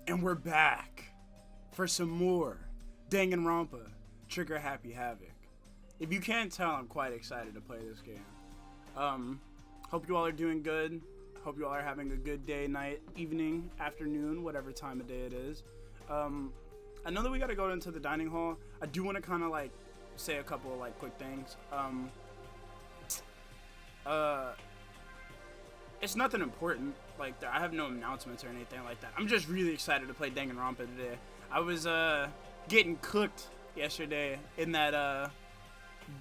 And we're back for some more Danganronpa Trigger Happy Havoc. If you can't tell, I'm quite excited to play this game. Hope you all are doing good. Hope you all are having a good day, night, evening, afternoon, whatever time of day it is. I know that we got to go into the dining hall. I do want to kind of like say a couple of like quick things. It's nothing important. Like, I have no announcements or anything like that. I'm just really excited to play Danganronpa today. I was getting cooked yesterday in that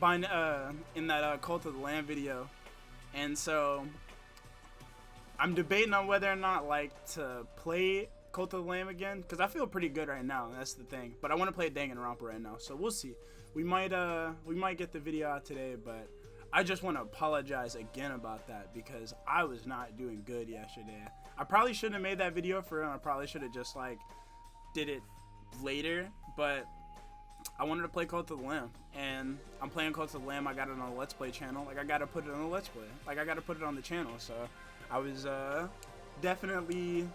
Cult of the Lamb video, and so I'm debating on whether or not like to play Cult of the Lamb again, because I feel pretty good right now. That's the thing. But I want to play Danganronpa right now, so we'll see. We might get the video out today, but I just want to apologize again about that because I was not doing good yesterday. I probably shouldn't have made that video for him. I probably should have just like did it later, but I wanted to play Cult of the Lamb, and I'm playing Cult of the Lamb. I got it on the Let's Play channel. Like, I got to put it on the Let's Play. Like, I got to put it on the channel. So I was definitely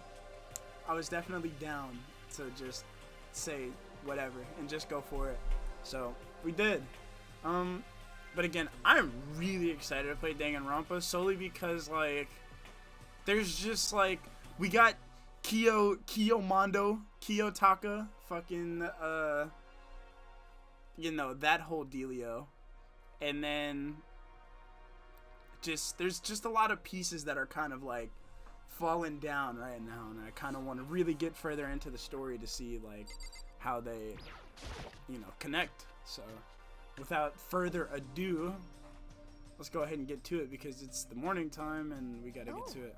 down to just say whatever and just go for it. So we did. But again, I'm really excited to play Danganronpa solely because, like, there's just, like, we got Kiyomando, Kiyotaka, fucking, you know, that whole dealio. And then there's just a lot of pieces that are kind of, like, falling down right now. And I kind of want to really get further into the story to see, like, how they, you know, connect. So without further ado, let's go ahead and get to it because it's the morning time and we gotta get to it.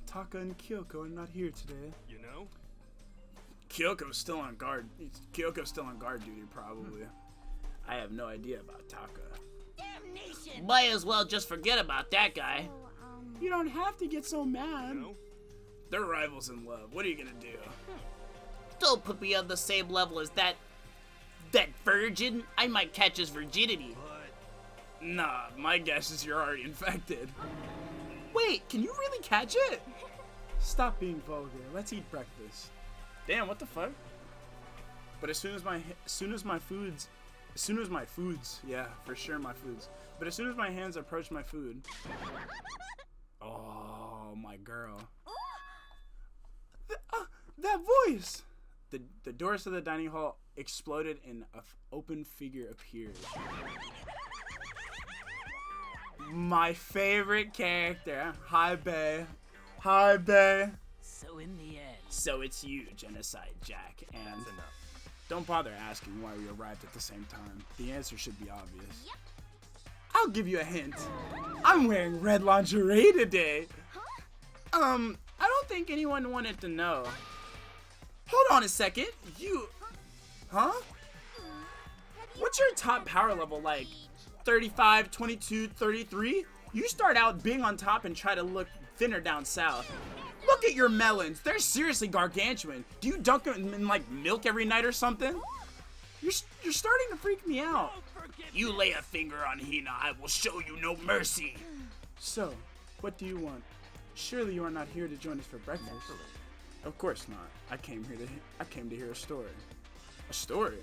Taka and Kyoko are not here today. You know? Kyoko's still on guard. Kyoko's still on guard duty, probably. I have no idea about Taka. Damnation! Might as well just forget about that guy. You don't have to get so mad. You know? They're rivals in love. What are you gonna do? Don't put me on the same level as that virgin. I might catch his virginity. But Nah, my guess is you're already infected. Wait, can you really catch it? Stop being vulgar. Let's eat breakfast. Damn, what the fuck? But as soon as my foods, yeah, for sure my foods. But as soon as my hands approach my food, oh, my girl. That voice! The doors to the dining hall exploded and an open figure appeared. My favorite character. Hi, bae. Hi, bae. So in the end. So it's you, Genocide Jack, and that's enough. don't bother asking why we arrived at the same time. The answer should be obvious. Yep. I'll give you a hint. I'm wearing red lingerie today. I don't think anyone wanted to know. Hold on a second. Huh? What's your top power level like? 35, 22, 33? You start out being on top and try to look thinner down south. Look at your melons. They're seriously gargantuan. Do you dunk them in like milk every night or something? You're starting to freak me out. You lay a finger on Hina, I will show you no mercy. So, what do you want? Surely you are not here to join us for breakfast. Of course not. I came to hear a story. A story?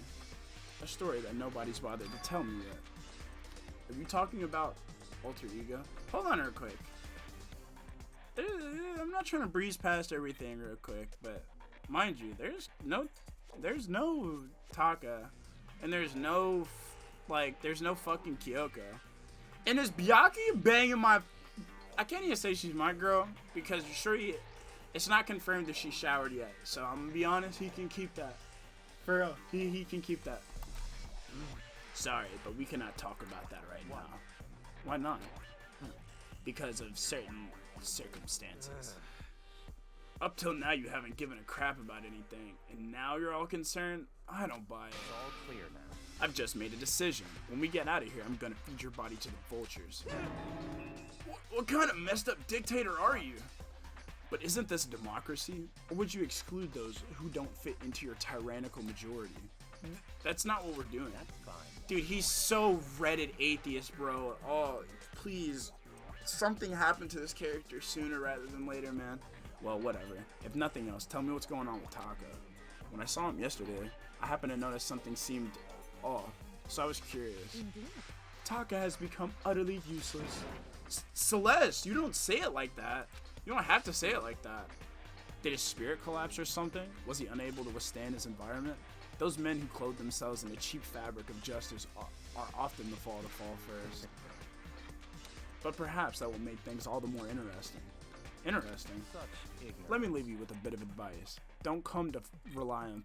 A story that nobody's bothered to tell me yet. Are you talking about alter ego? Hold on real quick. I'm not trying to breeze past everything real quick, but mind you, there's no Taka, and there's no fucking Kyoko. And is Byakuya banging my... I can't even say she's my girl, because it's not confirmed that she showered yet. So I'm gonna be honest, he can keep that. For real, he can keep that. Sorry, but we cannot talk about that right now. Why not? Because of certain circumstances. Up till now, you haven't given a crap about anything, and now you're all concerned? I don't buy it. It's all clear now. I've just made a decision. When we get out of here, I'm gonna feed your body to the vultures. What kind of messed up dictator are you? But isn't this democracy? Or would you exclude those who don't fit into your tyrannical majority? That's not what we're doing. That's fine. Dude, he's so Reddit atheist, bro. Oh, please. Something happened to this character sooner rather than later, man. Well, whatever. If nothing else, tell me what's going on with Taka. When I saw him yesterday, I happened to notice something seemed off, so I was curious. Indeed. Taka has become utterly useless. Celeste, you don't say it like that. You don't have to say it like that. Did his spirit collapse or something? Was he unable to withstand his environment? Those men who clothe themselves in the cheap fabric of justice are often the fall to fall first. But perhaps that will make things all the more interesting. Interesting? Such ignorance. Let me leave you with a bit of advice. Don't come to rely on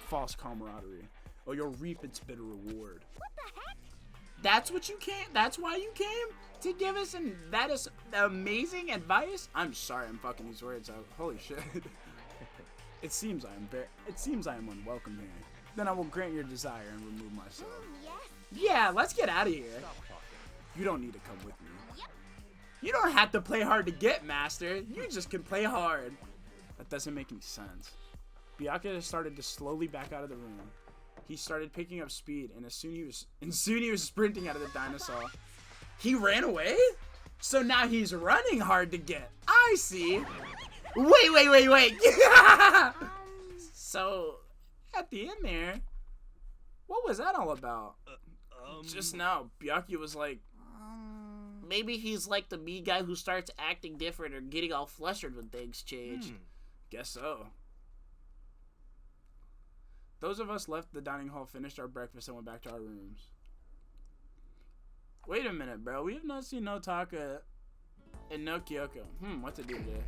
false camaraderie, or you'll reap its bitter reward. What the heck? That's what you came. That's why you came to give us, and that is amazing advice. I'm sorry, I'm fucking these words out. Holy shit. It seems I am unwelcome here. Then I will grant your desire and remove myself. Yes. Yeah, let's get out of here. Stop talking. You don't need to come with me. Yep. You don't have to play hard to get, Master. You just can play hard. That doesn't make any sense. Byakuya started to slowly back out of the room. He started picking up speed, and soon he was sprinting out of the dinosaur. He ran away? So now he's running hard to get. I see. Wait. So, at the end there, what was that all about? Just now, Byakuya was like, Maybe he's like the me guy who starts acting different or getting all flustered when things change. guess so. Those of us left the dining hall, finished our breakfast, and went back to our rooms. Wait a minute, bro. We have not seen no Taka and no Kyoko. What to do today?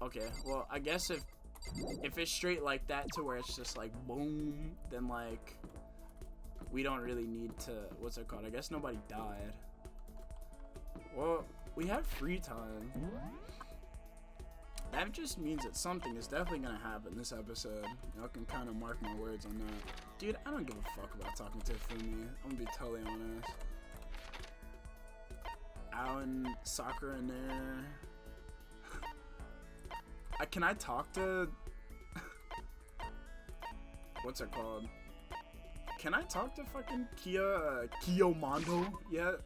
Okay, well, I guess if it's straight like that to where it's just like boom, then like we don't really need to, what's it called? I guess nobody died. Well, we have free time. That just means that something is definitely gonna happen this episode. Y'all can kind of mark my words on that. Dude, I don't give a fuck about talking to Fumi. I'm gonna be totally honest. Ao and Sakura in there. Can I talk to... What's it called? Can I talk to fucking Kiyomando yet?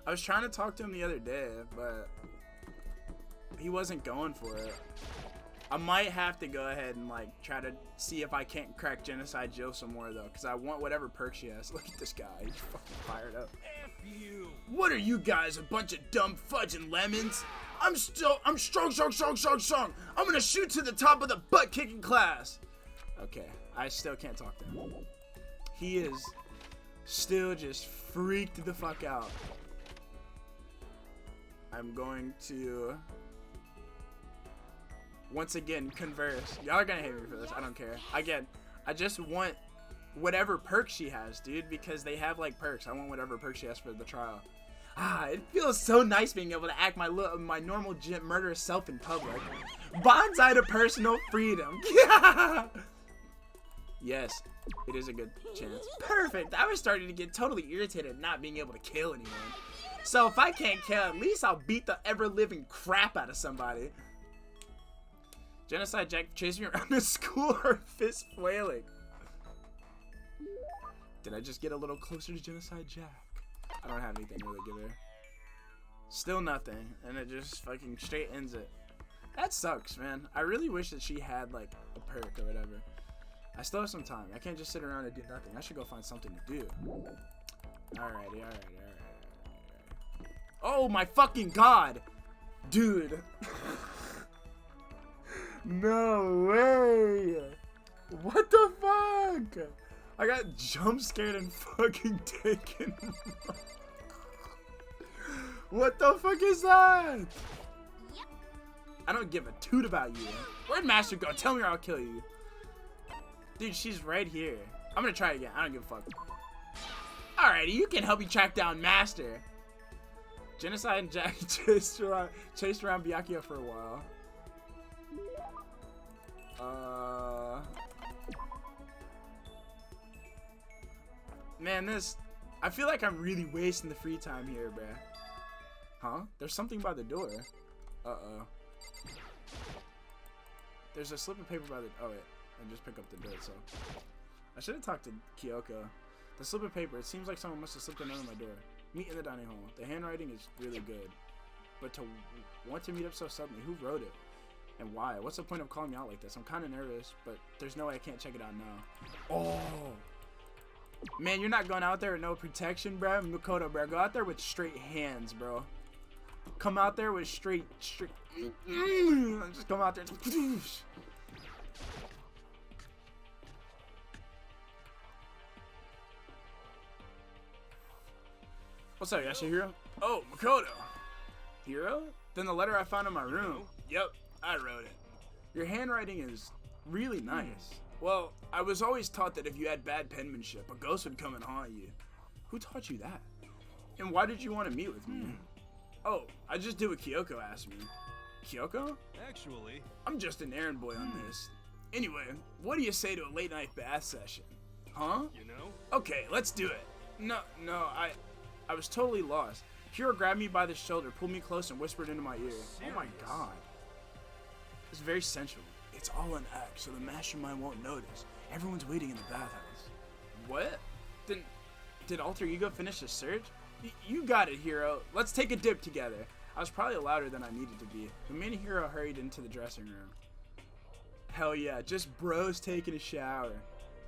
I was trying to talk to him the other day, but he wasn't going for it. I might have to go ahead and like try to see if I can't crack Genocide Jill some more though, because I want whatever perk she has. Look at this guy, he's fucking fired up. F you. What are you guys, a bunch of dumb fudge and lemons? I'm strong. I'm gonna shoot to the top of the butt kicking class. Okay, I still can't talk to him. He is still just freaked the fuck out. I'm going to once again converse. Y'all are gonna hate me for this. I don't care. Again, I just want whatever perk she has, dude, because they have like perks. I want whatever perk she has for the trial. It feels so nice being able to act my normal murderous self in public. Bonsai to personal freedom. Yes, it is a good chance. Perfect. I was starting to get totally irritated not being able to kill anyone. So if I can't kill, at least I'll beat the ever-living crap out of somebody. Genocide Jack chased me around the school, her fist flailing. Did I just get a little closer to Genocide Jack? I don't have anything to really give her. Still nothing, and it just fucking straight ends it. That sucks, man. I really wish that she had like a perk or whatever. I still have some time. I can't just sit around and do nothing. I should go find something to do. Alrighty. Oh my fucking god! Dude. No way! What the fuck? I got jump scared and fucking taken. What the fuck is that? Yep. I don't give a toot about you. Where'd Master go? Tell me or I'll kill you. Dude, she's right here. I'm gonna try again. I don't give a fuck. Alrighty, you can help me track down Master. Genocide and Jack chased around Byakuya for a while. Man, I feel like I'm really wasting the free time here, bruh. Huh? There's something by the door. Uh-oh. There's a slip of paper by the... Oh, wait. And just pick up the door itself. I should have talked to Kyoko. The slip of paper. It seems like someone must have slipped it under my door. Meet in the dining hall. The handwriting is really good. But to want to meet up so suddenly, who wrote it? And why? What's the point of calling me out like this? I'm kind of nervous, but there's no way I can't check it out now. Oh. Man, you're not going out there with no protection, bro. Makoto, bro. Go out there with straight hands, bro. Come out there with straight. Just come out there. What's up, Yashihiro? Oh, Makoto. Hero? Then the letter I found in my room. Yep, I wrote it. Your handwriting is really nice. Well, I was always taught that if you had bad penmanship, a ghost would come and haunt you. Who taught you that? And why did you want to meet with me? Oh, I just did what Kyoko asked me. Kyoko? Actually, I'm just an errand boy on this. Anyway, what do you say to a late night bath session? Huh? you know, Okay, let's do it. No, I was totally lost. Hiro grabbed me by the shoulder, pulled me close, and whispered into my ear. Oh my god. It's very sensual. It's all an act, so the mastermind won't notice. Everyone's waiting in the bathhouse. What? Then, did Alter Ego finish the search? You got it, Hiro. Let's take a dip together. I was probably louder than I needed to be. But me and Hiro hurried into the dressing room. Hell yeah, just bros taking a shower.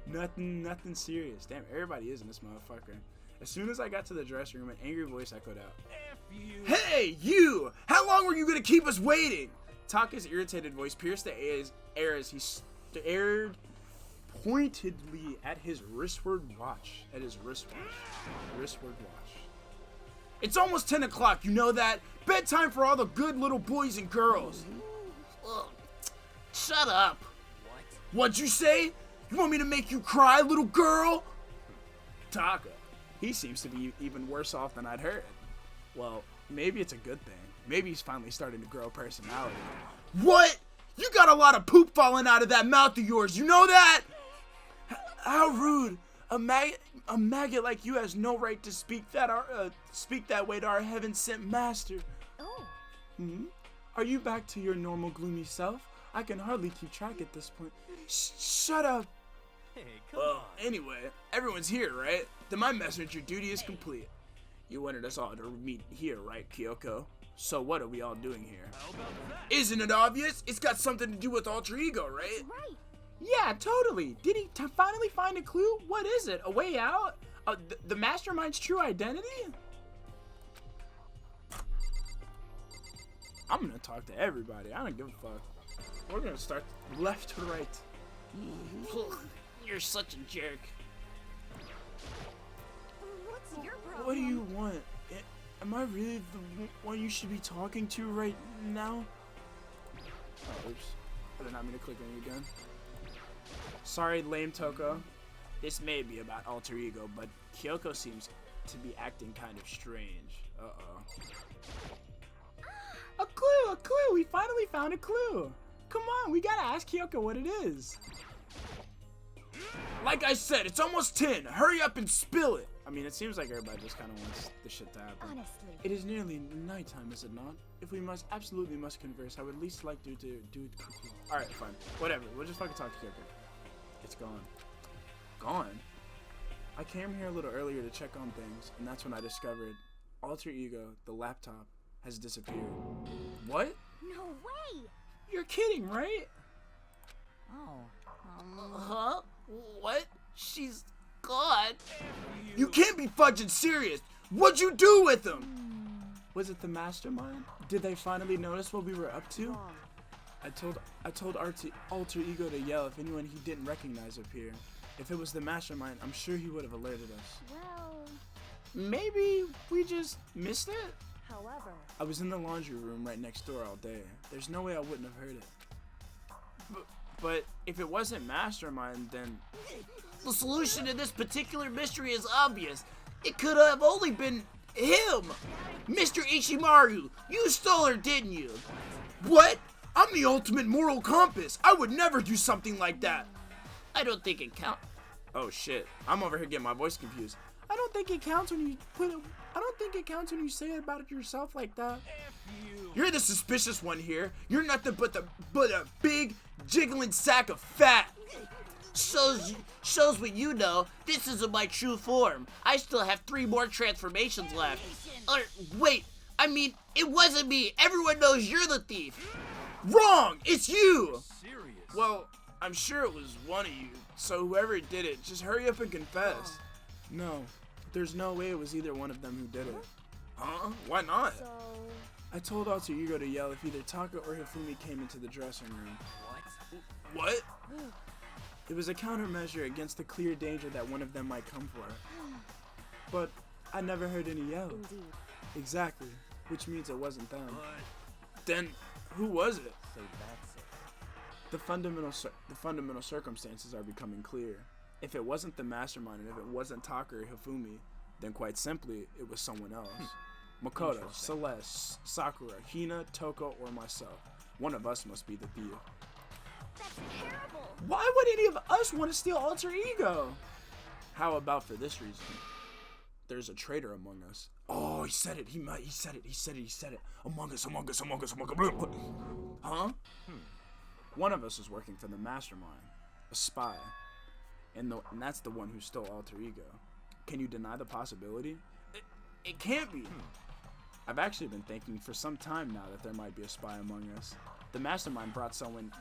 Nothing serious. Damn, everybody is in this motherfucker. As soon as I got to the dressing room, an angry voice echoed out. F you. Hey, you! How long were you gonna keep us waiting? Taka's irritated voice pierced the air as he stared pointedly at his wristward watch. It's almost 10 o'clock, you know that? Bedtime for all the good little boys and girls. Ugh. Shut up. What'd you say? You want me to make you cry, little girl? Taka. He seems to be even worse off than I'd heard. Well, maybe it's a good thing. Maybe he's finally starting to grow a personality. What? You got a lot of poop falling out of that mouth of yours, you know that? How rude. A maggot like you has no right to speak that way to our heaven-sent master. Oh. Are you back to your normal gloomy self? I can hardly keep track at this point. Shut up. Hey, come on. Anyway, everyone's here, right? Then my messenger duty is complete. You wanted us all to meet here, right, Kyoko? So what are we all doing here? How about that? Isn't it obvious? It's got something to do with Alter Ego, right? Right. Yeah, totally. Did he finally find a clue? What is it? A way out? The mastermind's true identity? I'm gonna talk to everybody. I don't give a fuck. We're gonna start left to right. You're such a jerk. What's your problem? What do you want? Am I really the one you should be talking to right now? Oh, oops. I did not mean to click on you again. Sorry, lame Toko. This may be about Alter Ego, but Kyoko seems to be acting kind of strange. Uh-oh. A clue! We finally found a clue! Come on, we gotta ask Kyoko what it is. Like I said, it's almost 10. Hurry up and spill it! I mean, it seems like everybody just kind of wants the shit to happen. Honestly. It is nearly nighttime, is it not? If we absolutely must converse, I would at least like to do it quickly. Alright, fine. Whatever. We'll just fucking talk to Kyoko. It's gone. Gone? I came here a little earlier to check on things, and that's when I discovered Alter Ego, the laptop, has disappeared. What? No way. You're kidding, right? Oh. Huh? What? She's gone. You can't be fudging serious! What'd you do with him? Was it the mastermind? Did they finally notice what we were up to? I told Alter Ego to yell if anyone he didn't recognize appeared. If it was the mastermind, I'm sure he would have alerted us. Well, Maybe we just missed it? however. I was in the laundry room right next door all day. There's no way I wouldn't have heard it. But if it wasn't mastermind, then The solution to this particular mystery is obvious. It could have only been him. Mr. Ishimaru, you stole her, didn't you? what? I'm the ultimate moral compass. I would never do something like that. I don't think it counts. Oh shit! I'm over here getting my voice confused. I don't think it counts when you say it about it yourself like that. You're the suspicious one here. You're nothing but a big jiggling sack of fat. Shows what you know. This isn't my true form. I still have 3 more transformations left. Wait, I mean, it wasn't me. Everyone knows you're the thief. Wrong! It's you! Serious. Well, I'm sure it was one of you, so whoever did it, just hurry up and confess. No, there's no way it was either one of them who did it. Huh? Why not? So, I told Alter Ego to yell if either Taka or Hifumi came into the dressing room. What? What? It was a countermeasure against the clear danger that one of them might come for. But I never heard any yell. indeed. Exactly, which means it wasn't them. But Then, who was it? So that's it. The fundamental circumstances are becoming clear. If it wasn't the mastermind and if it wasn't Taka or Hifumi, then quite simply, it was someone else. Makoto, Interesting. Celeste, Sakura, Hina, Toko, or myself. One of us must be the thief. That's terrible. Why would any of us want to steal Alter Ego? How about for this reason? There's a traitor among us. Oh, he said it. He said it. Among us. Huh? One of us is working for the mastermind, a spy, and that's the one who stole Alter Ego. Can you deny the possibility? It can't be. I've actually been thinking for some time now that there might be a spy among us. The mastermind brought someone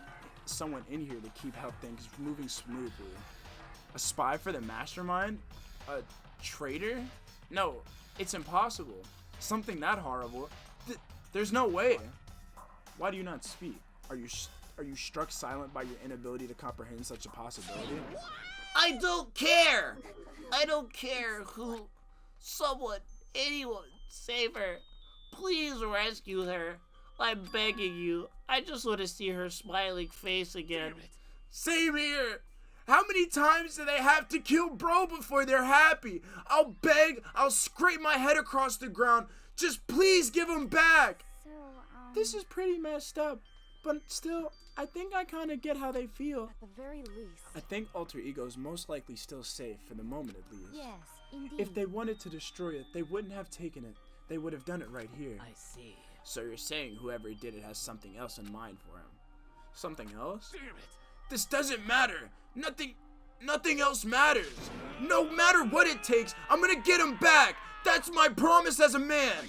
in here to keep things moving smoothly. A spy for the mastermind? A traitor? No, it's impossible. Something that horrible. There's no way. Why do you not speak? Are you struck silent by your inability to comprehend such a possibility? I don't care. I don't care who, someone, anyone, save her. Please rescue her. I'm begging you. I just want to see her smiling face again. Same here. How many times do they have to kill bro before they're happy? I'll beg, I'll scrape my head across the ground. Just please give him back. So, This is pretty messed up, but still, I think I kind of get how they feel. at the very least. I think Alter Ego is most likely still safe, for the moment at least. Yes, indeed. If they wanted to destroy it, they wouldn't have taken it. They would have done it right here. I see. So you're saying whoever did it has something else in mind for him? Something else? damn it. This doesn't matter. Nothing else matters. No matter what it takes, I'm gonna get him back. That's my promise as a man.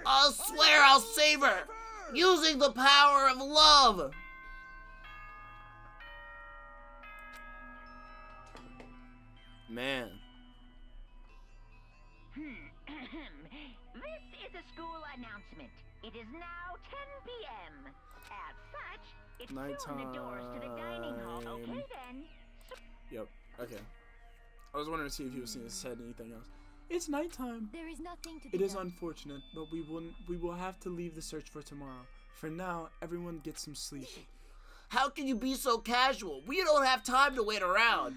I'll swear I'll save her. Using the power of love. Man. This is a school announcement. It is now 10 p.m. As such, it's soon the doors to the dining hall. Okay then. Yep. Okay. I was wondering to see if you said anything else. It's nighttime. There is nothing to be It is done. unfortunate, but we will have to leave the search for tomorrow. For now, everyone get some sleep. How can you be so casual? We don't have time to wait around.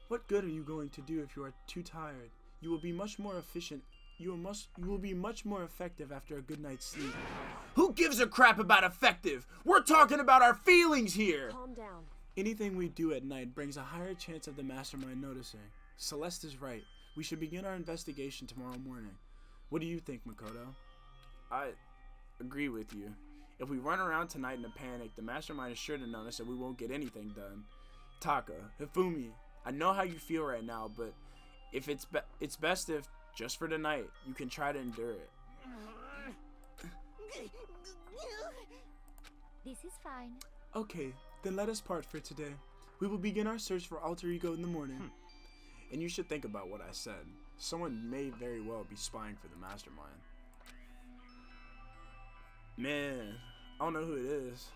What good are you going to do if you are too tired? You will be much more efficient. You will be much more effective after a good night's sleep. Who gives a crap about effective? We're talking about our feelings here. Calm down. Anything we do at night brings a higher chance of the mastermind noticing. Celeste is right. We should begin our investigation tomorrow morning. What do you think, Makoto? I agree with you. If we run around tonight in a panic, the mastermind is sure to notice that we won't get anything done. Taka, Hifumi, I know how you feel right now, but if it's best if, just for tonight, you can try to endure it. This is fine. Okay, then let us part for today. We will begin our search for Alter Ego in the morning. And you should think about what I said. Someone may very well be spying for the mastermind. Man, I don't know who it is.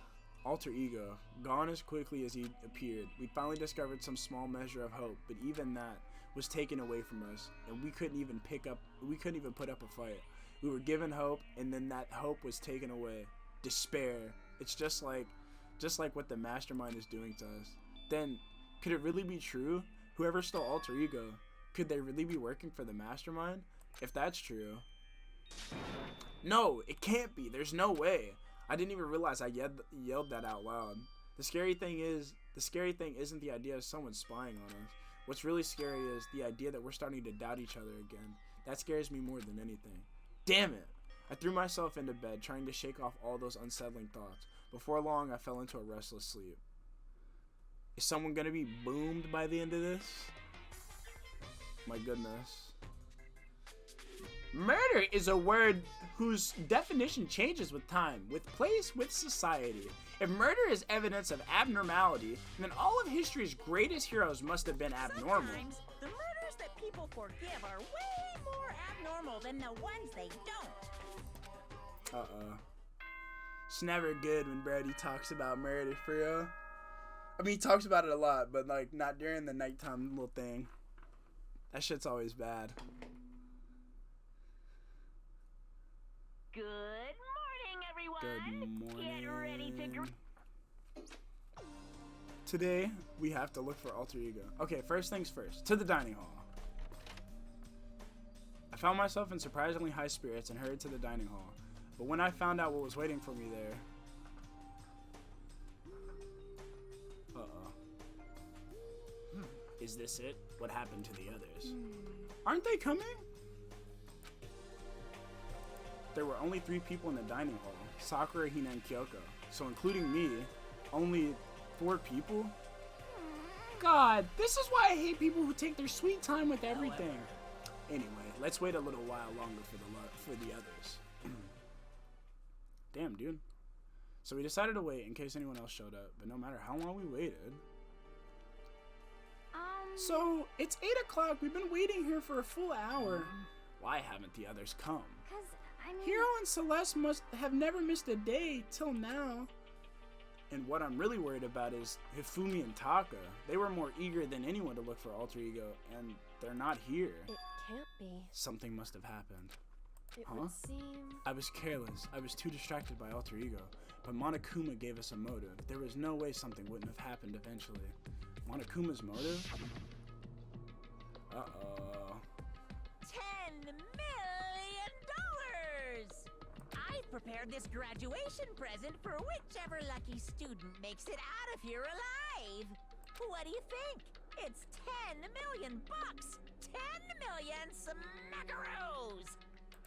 Alter Ego, gone as quickly as he appeared. We finally discovered some small measure of hope, but even that was taken away from us, and we couldn't even put up a fight. We were given hope, and then that hope was taken away. Despair. It's just like what the mastermind is doing to us. Then, could it really be true? Whoever stole Alter Ego, could they really be working for the mastermind? If that's true. No, it can't be. There's no way. I didn't even realize I yelled that out loud. The scary thing isn't the idea of someone spying on us. What's really scary is the idea that we're starting to doubt each other again. That scares me more than anything. Damn it! I threw myself into bed, trying to shake off all those unsettling thoughts. Before long, I fell into a restless sleep. Is someone gonna be boomed by the end of this? My goodness. Murder is a word whose definition changes with time, with place, with society. If murder is evidence of abnormality, then all of history's greatest heroes must have been abnormal. Sometimes the murders that people forgive are way more abnormal than the ones they don't. Uh-oh. It's never good when Brady talks about murder, for real. I mean, he talks about it a lot, but, like, not during the nighttime little thing. That shit's always bad. Good morning, everyone. Good morning. Get ready to Today, we have to look for alter ego. Okay, first things first. To the dining hall. I found myself in surprisingly high spirits and hurried to the dining hall. But when I found out what was waiting for me there... Is this it? What happened to the others? Aren't they coming? There were only 3 people in the dining hall. Sakura, Hina, and Kyoko. So including me, only 4 people? God, this is why I hate people who take their sweet time with everything. Anyway, let's wait a little while longer for the others. Damn, dude. So we decided to wait in case anyone else showed up, but no matter how long we waited... So, it's 8 o'clock. We've been waiting here for a full hour. Why haven't the others come? 'Cause, I mean... Hiro and Celeste must have never missed a day till now. And what I'm really worried about is Hifumi and Taka. They were more eager than anyone to look for alter ego, and they're not here. It can't be. Something must have happened. It Huh? would seem... I was careless. I was too distracted by alter ego. But Monokuma gave us a motive. There was no way something wouldn't have happened eventually. Monokuma's motive? Uh-oh. $10 million! I've prepared this graduation present for whichever lucky student makes it out of here alive. What do you think? It's 10 million bucks. 10 million smackaroos.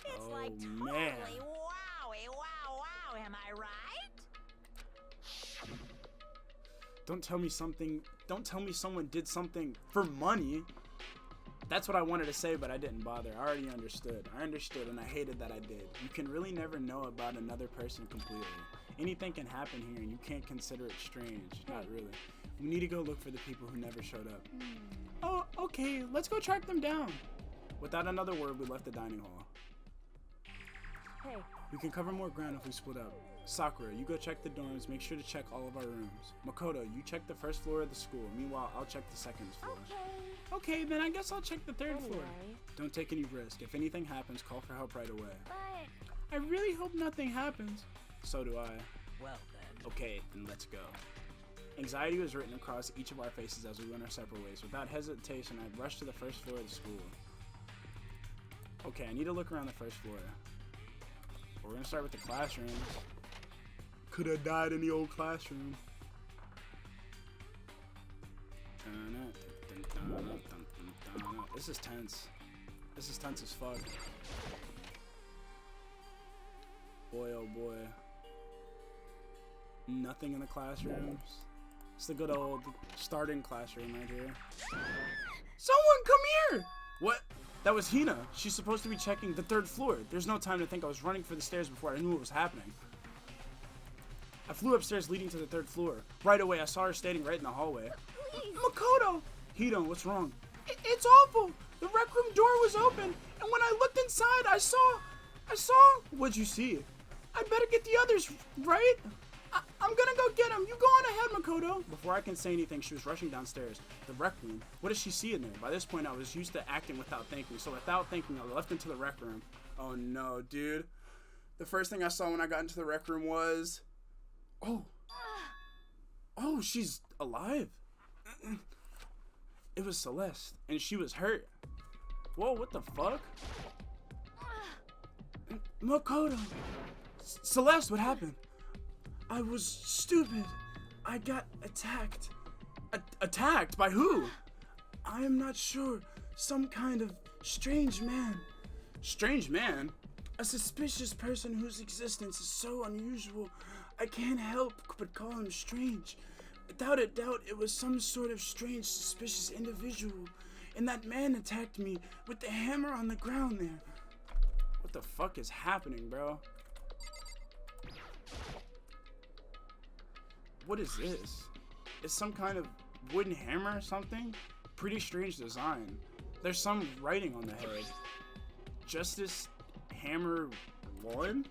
It's Oh, like totally man. wowie, wow, wow. Am I right? Don't tell me someone did something for money. That's what I wanted to say, but I didn't bother. I already understood. I understood, and I hated that I did. You can really never know about another person completely. Anything can happen here, and you can't consider it strange. Not really. We need to go look for the people who never showed up. Oh, okay. Let's go track them down. Without another word, we left the dining hall. Hey, We can cover more ground if we split up. Sakura, you go check the dorms. Make sure to check all of our rooms. Makoto, you check the first floor of the school. Meanwhile, I'll check the second floor. okay. Okay, then I guess I'll check the third floor. Anyway, Don't take any risk. If anything happens, call for help right away. but... I really hope nothing happens. So do I. Well then. Okay, then let's go. Anxiety was written across each of our faces as we went our separate ways. Without hesitation, I rushed to the first floor of the school. Okay, I need to look around the first floor. We're gonna start with the classrooms. Could have died in the old classroom. This is tense. This is tense as fuck. Boy, oh boy. Nothing in the classrooms. It's the good old starting classroom right here. Someone come here! What? That was Hina. She's supposed to be checking the third floor. There's no time to think. I was running for the stairs before I knew what was happening. I flew upstairs leading to the third floor. Right away, I saw her standing right in the hallway. Please. Makoto! Hina, what's wrong? It's awful! The rec room door was open, and when I looked inside, I saw... What'd you see? I'd better get the others, right? I'm gonna go get them. You go on ahead, Makoto. Before I can say anything, she was rushing downstairs. The rec room. What does she see in there? By this point, I was used to acting without thinking. So without thinking, I left into the rec room. Oh no, dude. The first thing I saw when I got into the rec room was... Oh, she's alive. It was Celeste, and she was hurt. Whoa, what the fuck? Makoto. Celeste, what happened? I was stupid. I got attacked. Attacked? By who? I am not sure. Some kind of strange man. Strange man? A suspicious person whose existence is so unusual, I can't help but call him strange. Without a doubt, it was some sort of strange, suspicious individual. And that man attacked me with the hammer on the ground there. the fuck is happening, bro? What is this? It's some kind of wooden hammer or something? Pretty strange design. There's some writing on the head. Justice Hammer 1?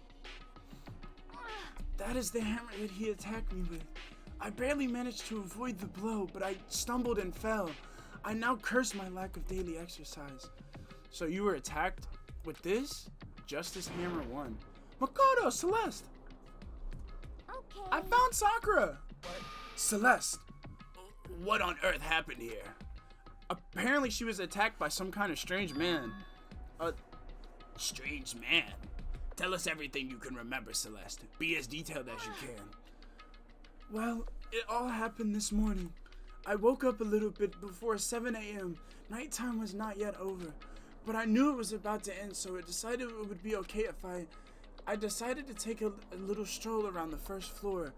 That is the hammer that he attacked me with. I barely managed to avoid the blow, but I stumbled and fell. I now curse my lack of daily exercise. So you were attacked with this? Justice Hammer 1. Makoto, Celeste! Okay. I found Sakura! Celeste, what on earth happened here? Apparently she was attacked by some kind of strange man. A strange man? Tell us everything you can remember, Celeste. Be as detailed as you can. Well, it all happened this morning. I woke up a little bit before 7 a.m. Nighttime was not yet over, but I knew it was about to end, so I decided it would be okay if I decided to take a little stroll around the first floor.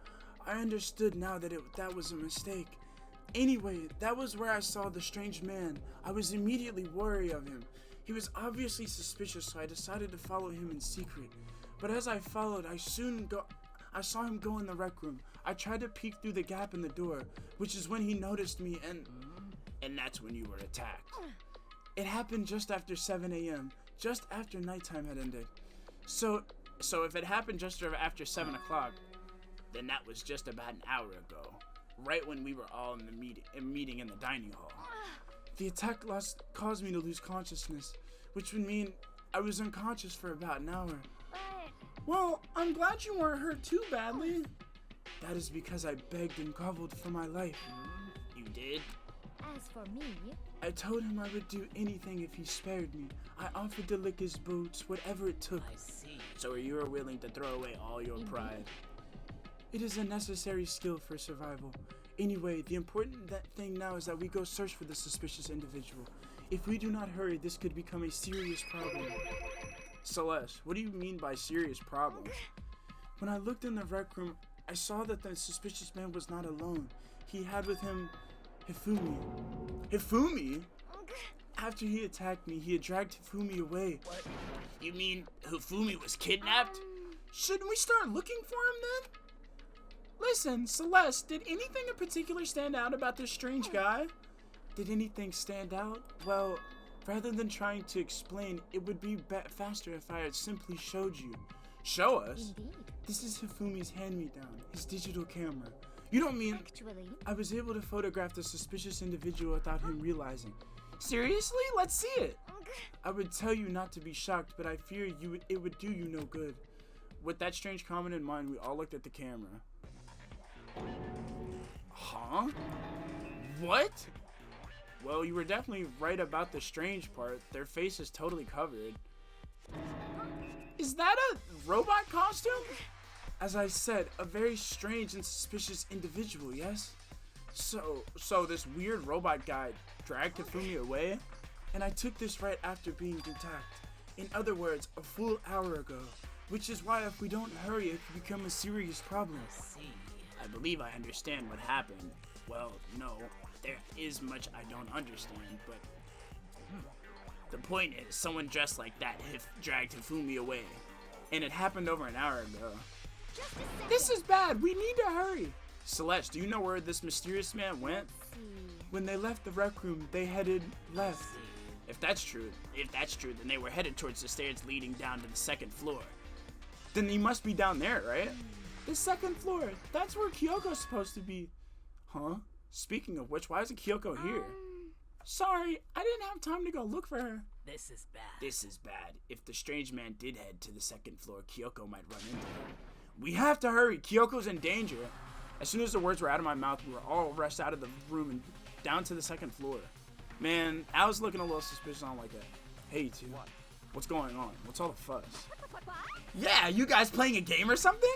I understood now that that was a mistake. Anyway, that was where I saw the strange man. I was immediately wary of him. He was obviously suspicious, so I decided to follow him in secret. But as I followed, I saw him go in the rec room. I tried to peek through the gap in the door, which is when he noticed me, and that's when you were attacked. It happened just after 7 a.m., just after nighttime had ended. So if it happened just after 7 o'clock, then that was just about an hour ago, right when we were all in the meeting in the dining hall. The attack caused me to lose consciousness, which would mean I was unconscious for about an hour. Well, I'm glad you weren't hurt too badly. That is because I begged and groveled for my life. You did? As for me, I told him I would do anything if he spared me. I offered to lick his boots, whatever it took. I see. So you were willing to throw away all your pride. It is a necessary skill for survival. Anyway, the important thing now is that we go search for the suspicious individual. If we do not hurry, this could become a serious problem. Celeste, what do you mean by serious problems? When I looked in the rec room, I saw that the suspicious man was not alone. He had with him Hifumi. Hifumi? After he attacked me, he had dragged Hifumi away. What? You mean Hifumi was kidnapped? Shouldn't we start looking for him then? Listen, Celeste, did anything in particular stand out about this strange guy? Did anything stand out? Well, rather than trying to explain, it would be faster if I had simply showed you. Show us? indeed. This is Hifumi's hand-me-down, his digital camera. You don't mean... Actually, I was able to photograph the suspicious individual without him realizing. Seriously? Let's see it! I would tell you not to be shocked, but I fear it would do you no good. With that strange comment in mind, we all looked at the camera. Huh? What? Well, you were definitely right about the strange part. Their face is totally covered. Is that a robot costume? As I said, a very strange and suspicious individual, yes? So this weird robot guy dragged Hifumi away? And I took this right after being attacked. In other words, a full hour ago. Which is why if we don't hurry, it could become a serious problem. See, I believe I understand what happened. Well, no, there is much I don't understand, but the point is, someone dressed like that dragged Hifumi away. And it happened over an hour ago. just a second. This is bad. We need to hurry. Celeste, do you know where this mysterious man went? See. When they left the rec room, they headed left. If that's true, then they were headed towards the stairs leading down to the second floor. Then he must be down there, right? The second floor. That's where Kyoko's supposed to be. Huh? Speaking of which, why isn't Kyoko here? Sorry, I didn't have time to go look for her. This is bad. This is bad. If the strange man did head to the second floor, Kyoko might run into him. We have to hurry. Kyoko's in danger. As soon as the words were out of my mouth, we were all rushed out of the room and down to the second floor. Man, I was looking a little suspicious on like a, hey, dude, what's going on? What's all the fuss? Yeah, you guys playing a game or something?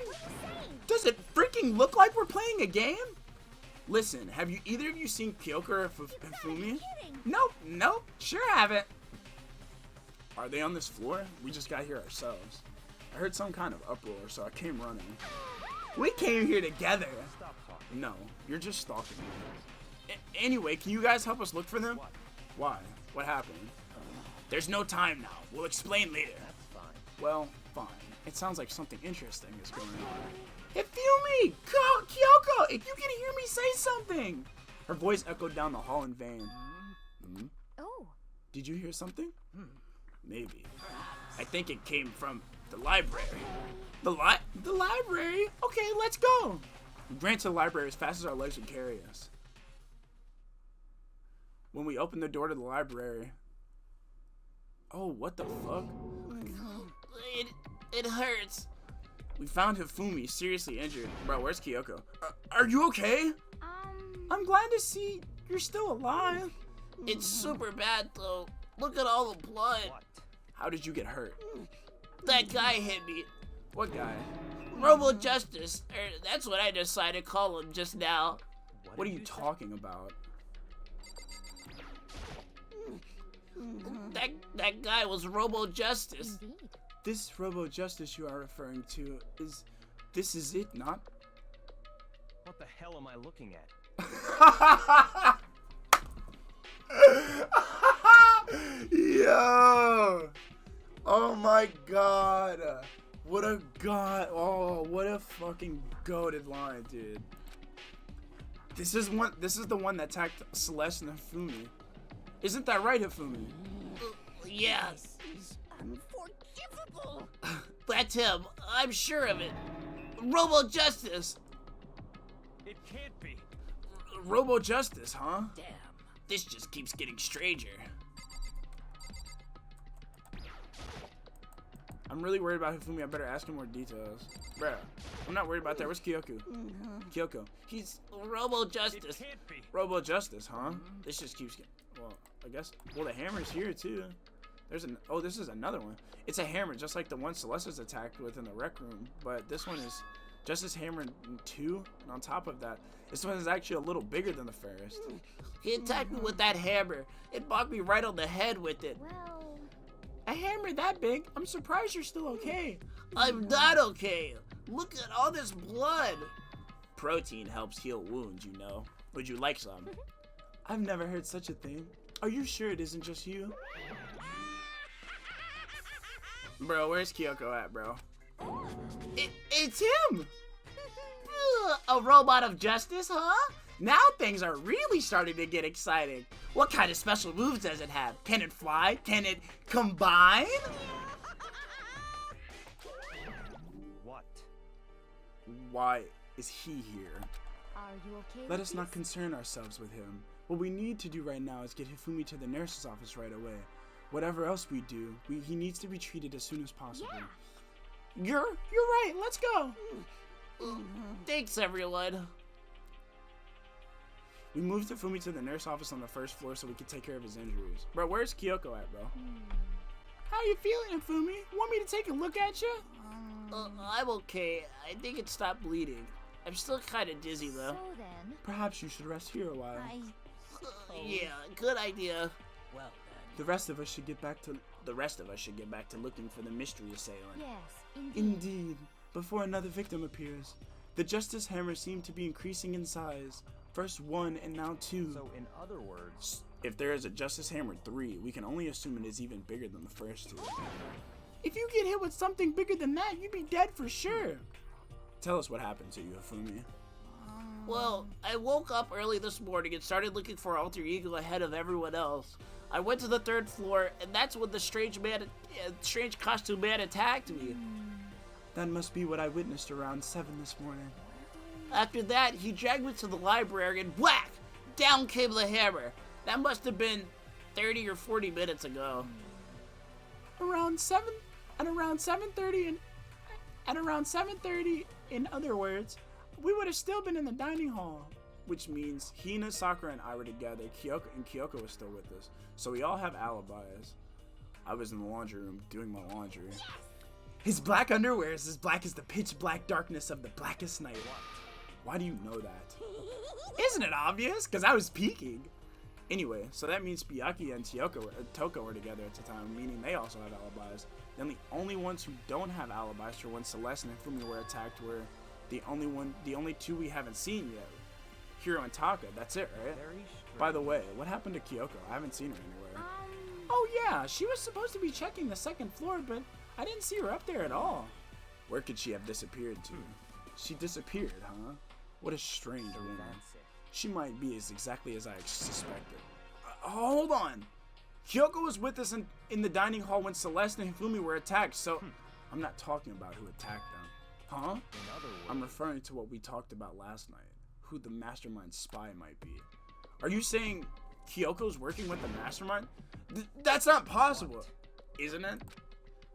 Does it freaking look like we're playing a game? Listen, have you either of you seen Kyoko or Hifumi? Nope, sure haven't. Are they on this floor? We just got here ourselves. I heard some kind of uproar, so I came running. We came here together. Stop talking. No, you're just stalking me. Anyway, can you guys help us look for them? Why? What happened? There's no time now. We'll explain later. That's fine. Well, fine. It sounds like something interesting is going on. Hifumi! Kyoko! If you can hear me, say something! Her voice echoed down the hall in vain. Oh. Did you hear something? Maybe. I think it came from the library. The library? Okay, let's go! We ran to the library as fast as our legs would carry us. When we opened the door to the library... Oh, what the fuck? It hurts. We found Hifumi seriously injured. Bro, where's Kyoko? Are you okay? I'm glad to see you're still alive. It's super bad though. Look at all the blood. How did you get hurt? That guy hit me. What guy? Robo-Justice. That's what I decided to call him just now. What are you talking about? That guy was Robo-Justice. Indeed. This Robo-Justice you are referring to this is it, not? What the hell am I looking at? Yo! Oh my god! What a god! Oh, what a fucking goated line, dude. This is the one that attacked Celeste and Hifumi. Isn't that right, Hifumi? Yeah. He's unforgivable. That's him. I'm sure of it. Robo-Justice. It can't be. Robo-Justice, huh? Damn. This just keeps getting stranger. I'm really worried about Hifumi. I better ask him more details. Bruh, I'm not worried about that. Where's Kyoko? Kyoko. He's Robo-Justice. It can't be. Robo-Justice, huh? This just keeps getting... Well, I guess... Well, the hammer's here, too. There's an... Oh, this is another one. It's a hammer, just like the one Celeste's attacked with in the rec room. But this one is Justice Hammer 2. And on top of that, this one is actually a little bigger than the first. He attacked me with that hammer. It knocked me right on the head with it. Well, A hammer that big? I'm surprised you're still okay. I'm not okay. Look at all this blood. Protein helps heal wounds, you know. Would you like some? I've never heard such a thing. Are you sure it isn't just you? Bro, where's Kyoko at, bro? It's him. A robot of justice, huh? Now things are really starting to get exciting. What kind of special moves does it have? Can it fly? Can it combine? What? Why is he here? are you okay Let with us not this? concern ourselves with him. What we need to do right now is get Hifumi to the nurse's office right away. Whatever else we do, he needs to be treated as soon as possible. Yeah. You're right. Let's go. Thanks, everyone. We moved Hifumi to the nurse office on the first floor so we could take care of his injuries. Bro, where's Kyoko at, bro? How you feeling, Hifumi? Want me to take a look at you? I'm okay. I think it stopped bleeding. I'm still kind of dizzy, though. So then, Perhaps you should rest here a while. Yeah, good idea. Well The rest of us should get back to looking for the mystery assailant. yes, indeed. Indeed, before another victim appears. The Justice Hammer seemed to be increasing in size. First 1 and now 2. So in other words, If there is a Justice Hammer 3, we can only assume it is even bigger than the first 2. If you get hit with something bigger than that, you'd be dead for sure. Tell us what happened to you, Hifumi. Well, I woke up early this morning and started looking for Alter Ego ahead of everyone else. I went to the 3rd floor, and that's when the strange costume man attacked me. That must be what I witnessed around 7 this morning. After that, he dragged me to the library and whack! Down came the hammer. That must have been 30 or 40 minutes ago. Around 7:30, in other words, we would have still been in the dining hall. Which means Hina, Sakura, and I were together. Kyoko was still with us. So we all have alibis. I was in the laundry room doing my laundry. His black underwear is as black as the pitch black darkness of the blackest night. Why do you know that? Isn't it obvious? Because I was peeking. Anyway, so that means Byakuya and Toko were together at the time, meaning they also have alibis. Then the only ones who don't have alibis for when Celeste and Hifumi were attacked were the only 2 we haven't seen yet. Hiro and Taka, that's it, right? very strange. By the way, what happened to Kyoko? I haven't seen her anywhere. Oh yeah, she was supposed to be checking the 2nd floor, but I didn't see her up there at all. Where could she have disappeared to? She disappeared, huh? What a strange woman. That's it. She might be exactly as I suspected. Hold on. Kyoko was with us in the dining hall when Celeste and Hifumi were attacked, so I'm not talking about who attacked them. Huh? In other words, I'm referring to what we talked about last night. Who the mastermind spy might be. Are you saying Kyoko's working with the mastermind? That's not possible, isn't it?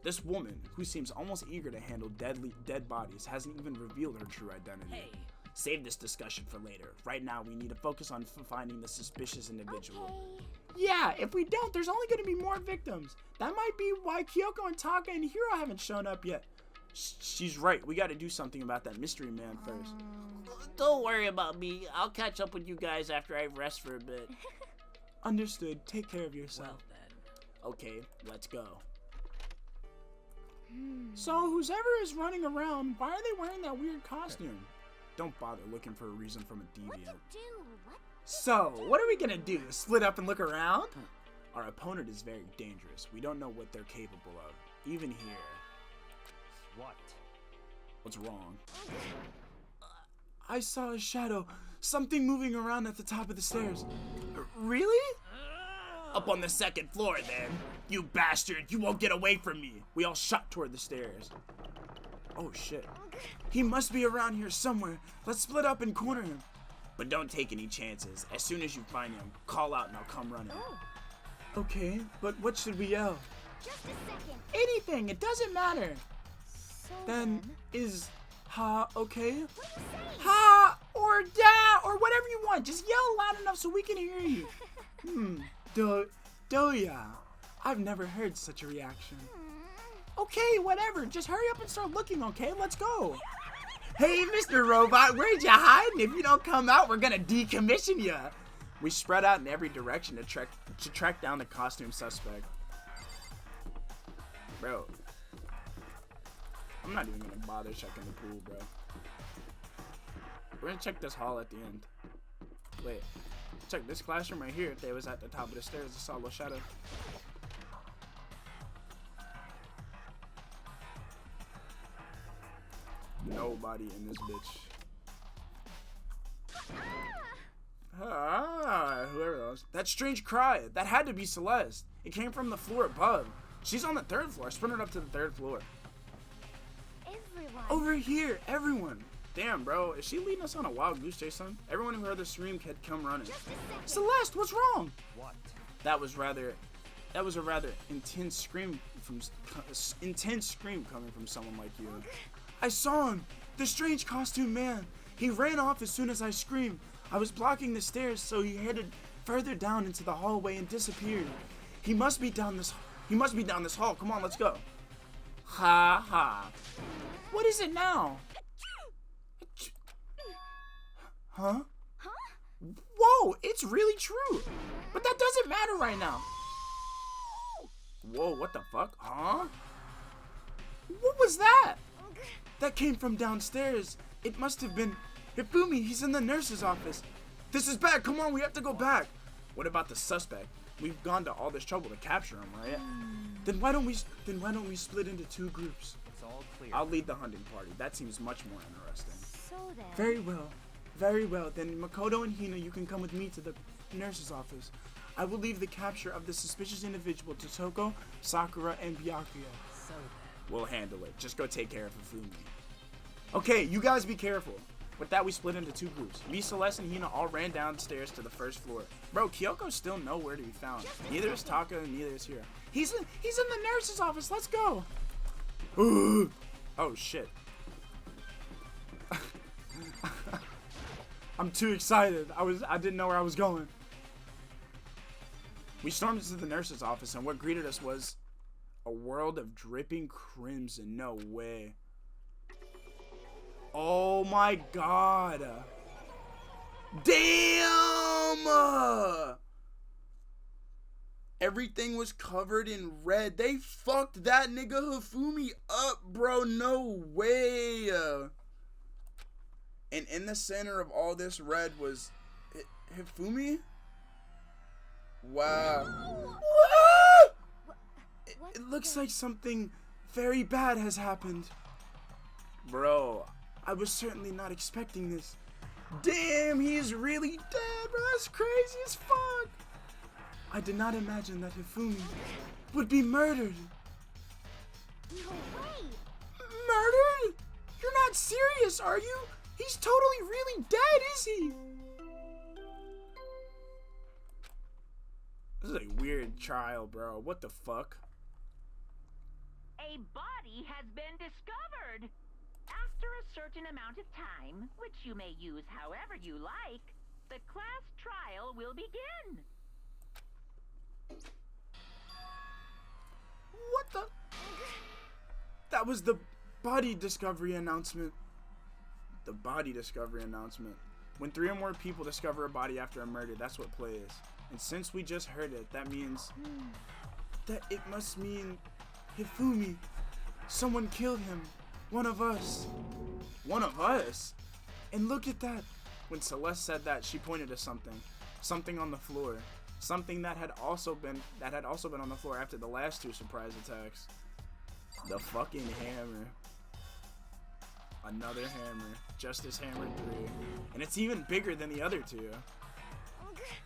This woman, who seems almost eager to handle dead bodies, hasn't even revealed her true identity. Hey. Save this discussion for later. Right now, we need to focus on finding the suspicious individual. Okay. Yeah, if we don't, there's only going to be more victims. That might be why Kyoko and Taka and Hiro haven't shown up yet. She's right. We got to do something about that mystery man first. Don't worry about me. I'll catch up with you guys after I rest for a bit. Understood. Take care of yourself. Well then. Okay, let's go. So, whoever is running around, why are they wearing that weird costume? Don't bother looking for a reason from a What to deviant. do? What? So, what are we gonna do? Split up and look around? Our opponent is very dangerous. We don't know what they're capable of. Even here. what? What's wrong? I saw a shadow. Something moving around at the top of the stairs. Really? Up on the second floor, then. You bastard, you won't get away from me. We all shot toward the stairs. Oh, shit. He must be around here somewhere. Let's split up and corner him. But don't take any chances. As soon as you find him, call out and I'll come running. Oh, Okay, but what should we yell? just a second. Anything, it doesn't matter. So Then is ha okay? what are you saying? Ha or da or whatever you want. Just yell loud enough so we can hear you. Doya. I've never heard such a reaction. Okay, whatever. Just hurry up and start looking, okay? Let's go. Hey, Mr. Robot, where'd you hide? And if you don't come out, we're gonna decommission you. We spread out in every direction to track down the costume suspect. Bro. I'm not even gonna bother checking the pool, bro. We're gonna check this hall at the end. Wait. Check this classroom right here. If they was at the top of the stairs, I saw a little shadow. Nobody in this bitch. Whoever that was. That strange cry. That had to be Celeste. It came from the floor above. She's on the third floor. Sprinted up to the third floor. Everyone. Over here, everyone. Damn, bro. Is she leading us on a wild goose chase, son? Everyone who heard the scream had come running. Just a second. Celeste, what's wrong? What? That was a rather intense scream coming from someone like you. I saw him, the strange costume man. He ran off as soon as I screamed. I was blocking the stairs, so he headed further down into the hallway and disappeared. He must be down this hall. Come on, let's go. Ha ha. What is it now? Huh? Whoa, it's really true. But that doesn't matter right now. Whoa, what the fuck? Huh? What was that? That came from downstairs. It must have been Hifumi. He's in the nurse's office. This is bad. Come on, we have to go back. What about the suspect? We've gone to all this trouble to capture him, right? Then why don't we split into two groups? It's all clear. I'll lead the hunting party. That seems much more interesting. So then. Very well. Very well. Then Makoto and Hina, you can come with me to the nurse's office. I will leave the capture of the suspicious individual to Toko, Sakura, and Byakuya. So then. We'll handle it. Just go take care of Hifumi. Okay, you guys be careful. With that, we split into two groups. Me, Celeste, and Hina all ran downstairs to the first floor. Bro, Kyoko's still nowhere to be found. Neither is Taka and neither is Hira. He's in the nurse's office. Let's go. Oh shit. I'm too excited. I didn't know where I was going. We stormed into the nurse's office, and what greeted us was a world of dripping crimson. No way. Oh my god. Damn! Everything was covered in red. They fucked that nigga Hifumi up, bro. No way. And in the center of all this red was Hifumi? Wow. It looks like something very bad has happened. Bro, I was certainly not expecting this. Damn, he's really dead, bro. That's crazy as fuck. I did not imagine that Hifumi would be murdered. No way. Murdered? You're not serious, are you? He's totally really dead, is he? This is a weird trial, bro. What the fuck? A body has been discovered. After a certain amount of time, which you may use however you like, the class trial will begin. What the? That was the body discovery announcement. The body discovery announcement. When 3 or more people discover a body after a murder, that's what play is. And since we just heard it, that means that it must mean Hifumi. Someone killed him. One of us. One of us? And look at that. When Celeste said that, she pointed to something. Something on the floor. Something that had also been on the floor after the last 2 surprise attacks. The fucking hammer. Another hammer. Justice Hammer 3. And it's even bigger than the other 2.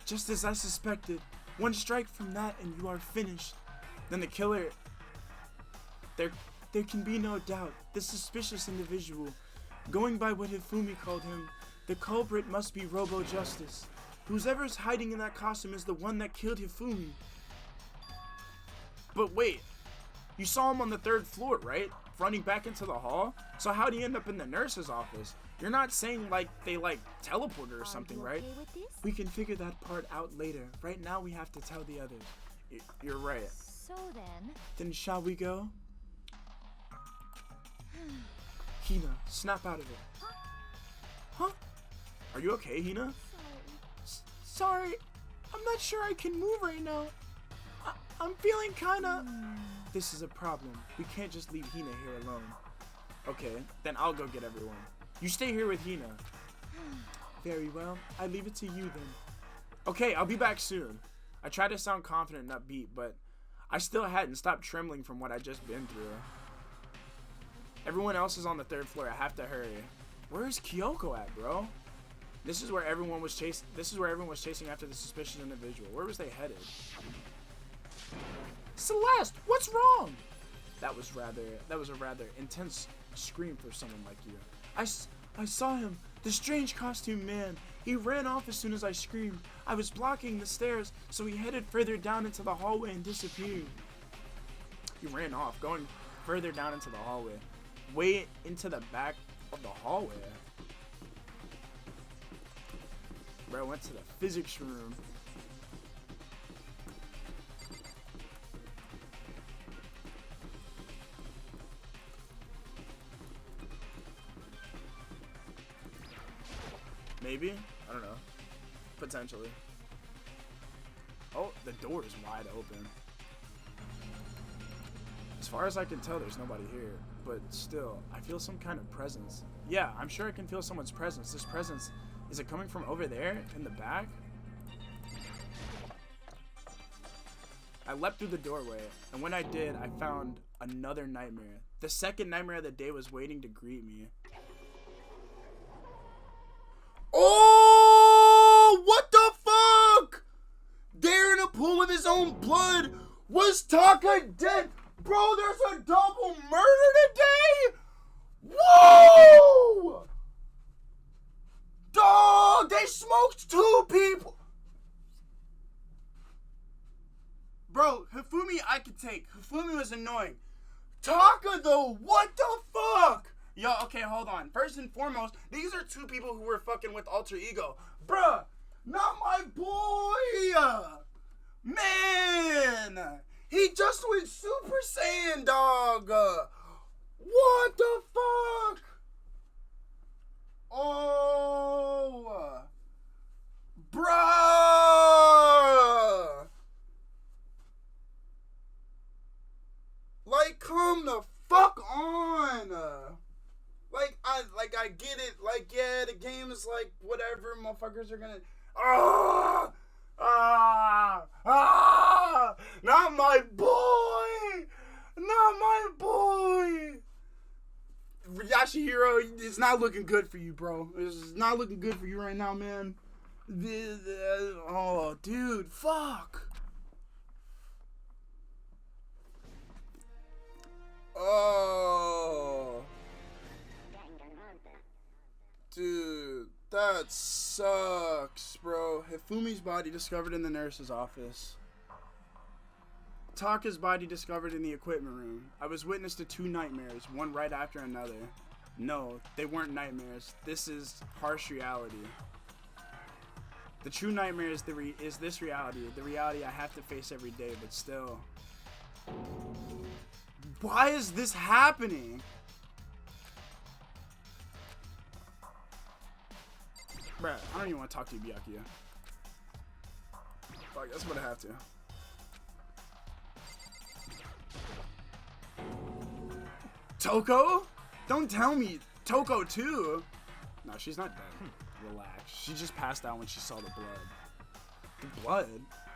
Just as I suspected. One strike from that and you are finished. Then the killer... There can be no doubt. This suspicious individual, going by what Hifumi called him, the culprit must be Robo-Justice. Whoever's hiding in that costume is the one that killed Hifumi. But wait, you saw him on the 3rd floor, right? Running back into the hall? So how'd he end up in the nurse's office? You're not saying like they teleported or something, right? Okay with this? We can figure that part out later. Right now we have to tell the others. You're right. So then. Then shall we go? Hina, snap out of it. Huh? Are you okay, Hina? Sorry. I'm not sure I can move right now. I'm feeling kinda... This is a problem. We can't just leave Hina here alone. Okay, then I'll go get everyone. You stay here with Hina. Very well. I leave it to you then. Okay, I'll be back soon. I tried to sound confident and upbeat, but I still hadn't stopped trembling from what I'd just been through. Everyone else is on the 3rd floor. I have to hurry. Where's Kyoko at, bro? This is where everyone was chasing after the suspicious individual. Where was they headed? Celeste, what's wrong? That was a rather intense scream for someone like you. I saw him, the strange costume man. He ran off as soon as I screamed. I was blocking the stairs, so he headed further down into the hallway and disappeared. He ran off, going further down into the hallway. Way into the back of the hallway. Bro, went to the physics room. Maybe? I don't know. Potentially. Oh, the door is wide open. As far as I can tell, there's nobody here. But still, I feel some kind of presence. Yeah, I'm sure I can feel someone's presence. This presence, is it coming from over there in the back? I leapt through the doorway, and when I did, I found another nightmare. The second nightmare of the day was waiting to greet me. Oh, what the fuck? There in a pool of his own blood. Was Taka dead? Bro, there's a double murder today? Whoa! Dog, they smoked 2 people. Bro, Hifumi I could take. Hifumi was annoying. Taka though, what the fuck? Yo, okay, hold on. First and foremost, these are 2 people who were fucking with Alter Ego. Bruh, not my boy. Man, he just went Super Saiyan, dog. What the fuck? Oh, bruh. Like, come the fuck on. I get it. Like, yeah, the game is like, whatever, motherfuckers are gonna... Not my boy! Not my boy! Masahiro, it's not looking good for you, bro. It's not looking good for you right now, man. Oh, dude, fuck. Oh. Dude, that sucks, bro. Hifumi's body discovered in the nurse's office. Taka's body discovered in the equipment room. I was witness to 2 nightmares, one right after another. No, they weren't nightmares. This is harsh reality. The true nightmare is this reality. The reality I have to face every day, but still. Why is this happening? Bruh, I don't even want to talk to you, Byakuya. Fuck, that's what I have to. Toko? Don't tell me. Toko too? No, she's not dead. Relax. She just passed out when she saw the blood. The blood?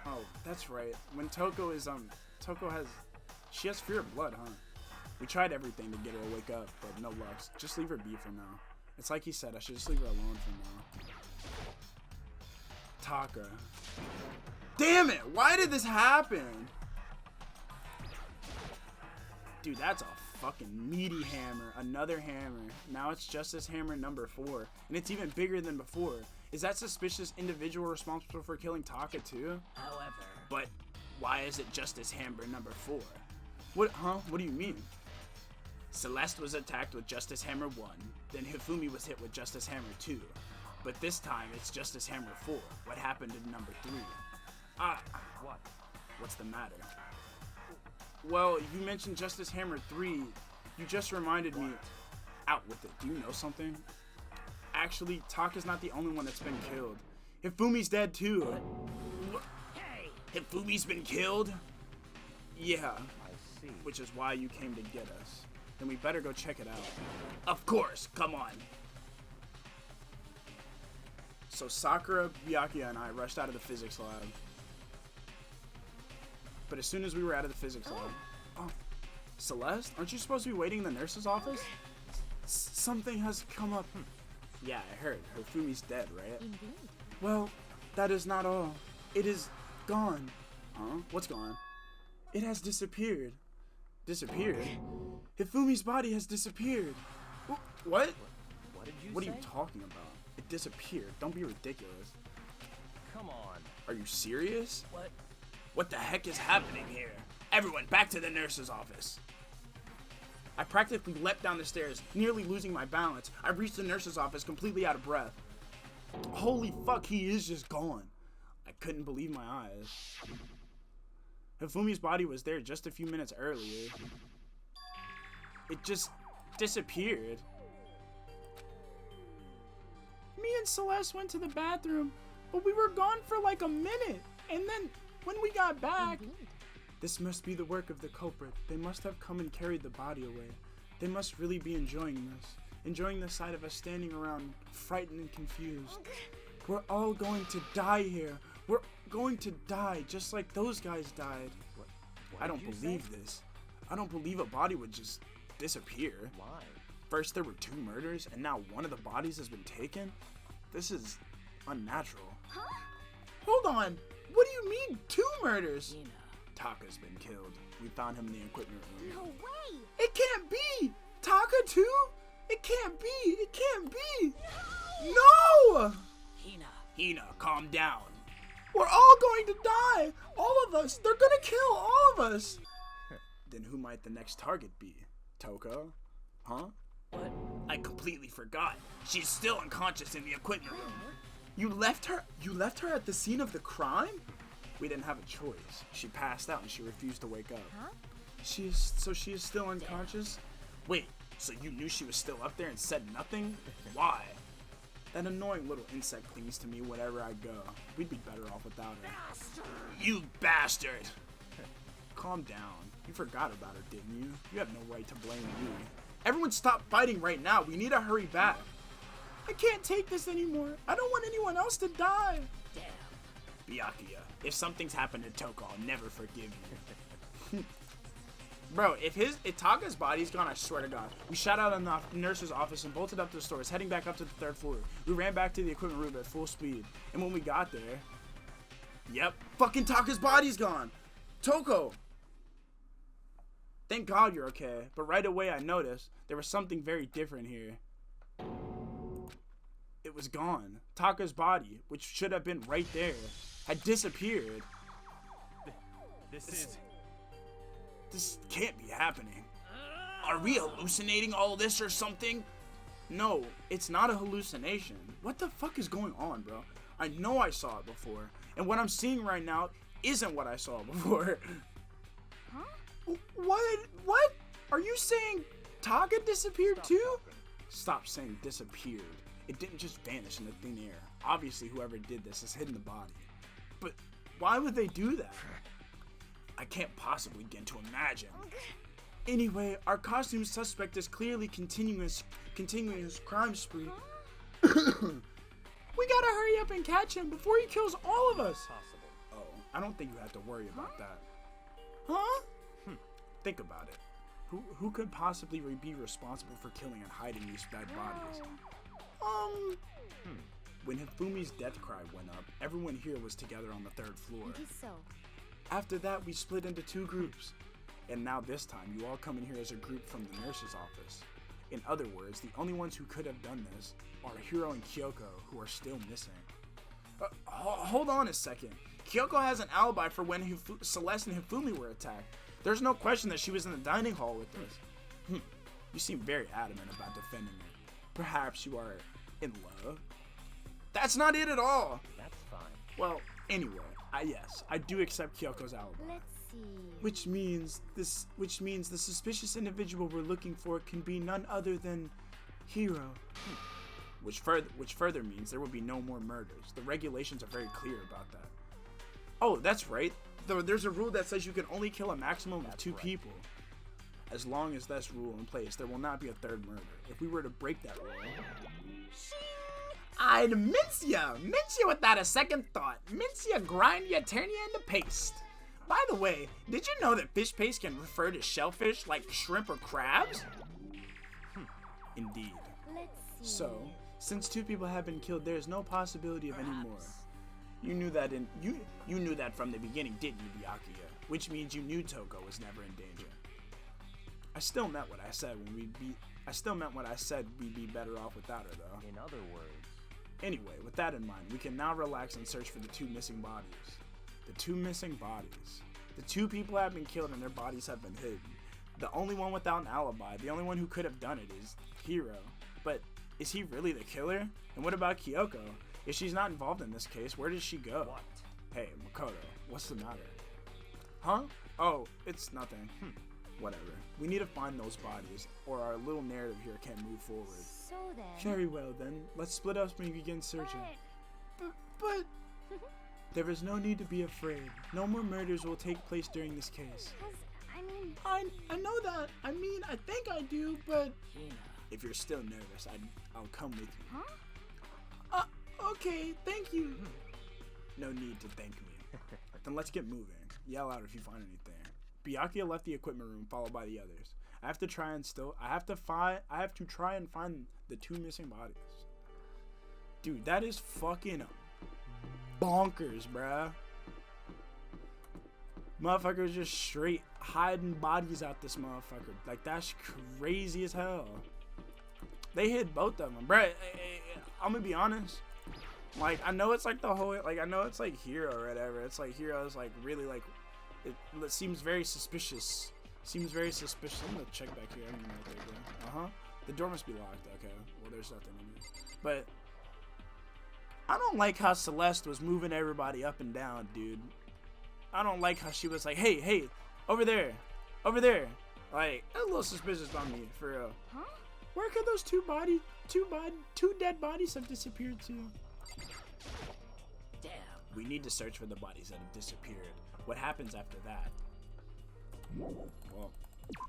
Oh, that's right. When Toko is, she has fear of blood, huh? We tried everything to get her to wake up, but no luck. Just leave her be for now. It's like he said, I should just leave her alone for now. Taka. Damn it! Why did this happen? Dude, that's a fucking meaty hammer. Another hammer. Now it's Justice Hammer number 4. And it's even bigger than before. Is that suspicious individual responsible for killing Taka too? However, But why is it Justice Hammer number 4? What, huh? What do you mean? Celeste was attacked with Justice Hammer 1. Then Hifumi was hit with Justice Hammer 2. But this time it's Justice Hammer 4. What happened in number 3? Ah, What? what's the matter? Well, you mentioned Justice Hammer 3. You just reminded me. Out with it. Do you know something? Actually, Taka's not the only one that's been killed. Hifumi's dead too. What? hey, Hifumi's been killed? Yeah, I see. which is why you came to get us. Then we better go check it out. Of course, come on. So Sakura, Byakuya, and I rushed out of the physics lab. But as soon as we were out of the physics lab... Oh, Celeste? Aren't you supposed to be waiting in the nurse's office? Something has come up. Yeah, I heard. Hifumi's dead, right? Indeed. Well, that is not all. It is gone. Huh? What's gone? It has disappeared. Disappeared? Hifumi's body has disappeared. What? What did you What are say? you talking about? It disappeared. Don't be ridiculous. Come on. Are you serious? what? What the heck is happening here? Everyone, back to the nurse's office. I practically leapt down the stairs, nearly losing my balance. I reached the nurse's office completely out of breath. Holy fuck, he is just gone. I couldn't believe my eyes. Hifumi's body was there just a few minutes earlier. It just disappeared. Me and Celeste went to the bathroom, but we were gone for like a minute. And then when we got back... Indeed. This must be the work of the culprit. They must have come and carried the body away. They must really be enjoying this. Enjoying the sight of us standing around, frightened and confused. We're all going to die here. We're going to die just like those guys died. What I did don't you believe say? this. I don't believe a body would just disappear. Why? First there were 2 murders, and now one of the bodies has been taken? This is unnatural. Huh? Hold on. What do you mean 2 murders? Hina. Taka's been killed. We found him in the equipment room. No way. It can't be! Taka too? It can't be! It can't be! No! Hina. Hina, calm down. We're all going to die! All of us! They're gonna kill all of us! Then who might the next target be? Toko? Huh? What? I completely forgot. She's still unconscious in the equipment room. You left her? You left her at the scene of the crime? We didn't have a choice. She passed out and she refused to wake up. Huh? She is still unconscious? Wait, so you knew she was still up there and said nothing? Why? That annoying little insect clings to me wherever I go. We'd be better off without her. You bastard! Calm down. You forgot about her, didn't you? You have no right to blame me. Everyone stop fighting right now. We need to hurry back. I can't take this anymore. I don't want anyone else to die. Damn. Byakuya, if something's happened to Toko, I'll never forgive you. Bro, if Taka's body's gone, I swear to God. We shot out of the nurse's office and bolted up to the stores, heading back up to the 3rd floor. We ran back to the equipment room at full speed. And when we got there, yep, fucking Taka's body's gone. Toko. Thank God you're okay. But right away I noticed there was something very different here. It was gone. Taka's body, which should have been right there, had disappeared. This can't be happening. Are we hallucinating all this or something? No, it's not a hallucination. What the fuck is going on, bro? I know I saw it before, and what I'm seeing right now isn't what I saw before. Huh? What? Are you saying Taka disappeared too? Stop saying disappeared. It didn't just vanish into thin air. Obviously, whoever did this has hidden the body. But why would they do that? I can't possibly begin to imagine. Anyway, our costume suspect is clearly continuing his crime spree. We gotta hurry up and catch him before he kills all of us. Oh, I don't think you have to worry about that. Huh? Think about it. Who could possibly be responsible for killing and hiding these dead bodies? When Hifumi's death cry went up, everyone here was together on the 3rd floor. So. After that, we split into 2 groups. And now this time, you all come in here as a group from the nurse's office. In other words, the only ones who could have done this are Hiro and Kyoko, who are still missing. Hold on a second. Kyoko has an alibi for when Celeste and Hifumi were attacked. There's no question that she was in the dining hall with us. You seem very adamant about defending her. Perhaps you are in love? That's not it at all. That's fine. Well, anyway, yes, I do accept Kyoko's alibi. Let's see. Which means the suspicious individual we're looking for can be none other than Hiro. Which further means there will be no more murders. The regulations are very clear about that. Oh, that's right. There's a rule that says you can only kill a maximum of 2 people. As long as that's rule in place, there will not be a 3rd murder. If we were to break that rule, I'd mince ya without a second thought. Mince ya, grind ya, turn ya into paste. By the way, did you know that fish paste can refer to shellfish like shrimp or crabs? Indeed. Let's see. So, since 2 people have been killed, there is no possibility of any more. You knew that you knew that from the beginning, didn't you, Byakuya? Which means you knew Toko was never in danger. I still meant what I said we'd be better off without her, though. In other words. Anyway, with that in mind, we can now relax and search for the 2 missing bodies. The 2 missing bodies. The 2 people have been killed and their bodies have been hidden. The only one without an alibi, the only one who could have done it is Hiro. But is he really the killer? And what about Kyoko? If she's not involved in this case, where does she go? What? Hey, Makoto, what's the matter? Huh? Oh, it's nothing. Whatever. We need to find those bodies, or our little narrative here can't move forward. So then. Very well then. Let's split up and begin searching. But there is no need to be afraid. No more murders will take place during this case. I know that. I mean, I think I do, but if you're still nervous, I'll come with you. Huh? Okay, thank you. No need to thank me. Then let's get moving. Yell out if you find anything. Byakuya left the equipment room, followed by the others. I have to try and find the 2 missing bodies. Dude, that is fucking bonkers, bruh. Motherfuckers just straight hiding bodies out this motherfucker. Like, that's crazy as hell. They hid both of them, bruh. I'm gonna be honest. Like, I know it's like the whole, like, I know it's like Hiro or whatever. It's like Hiro's like really like, it seems very suspicious. Seems very suspicious. I'm gonna check back here. I don't know what they're doing. The door must be locked. Okay. Well, there's nothing in it. But I don't like how Celeste was moving everybody up and down, dude. I don't like how she was like, hey, over there. Like, that's a little suspicious on me, for real. Huh? Where could those two dead bodies have disappeared to? Damn. We need to search for the bodies that have disappeared. What happens after that? Well,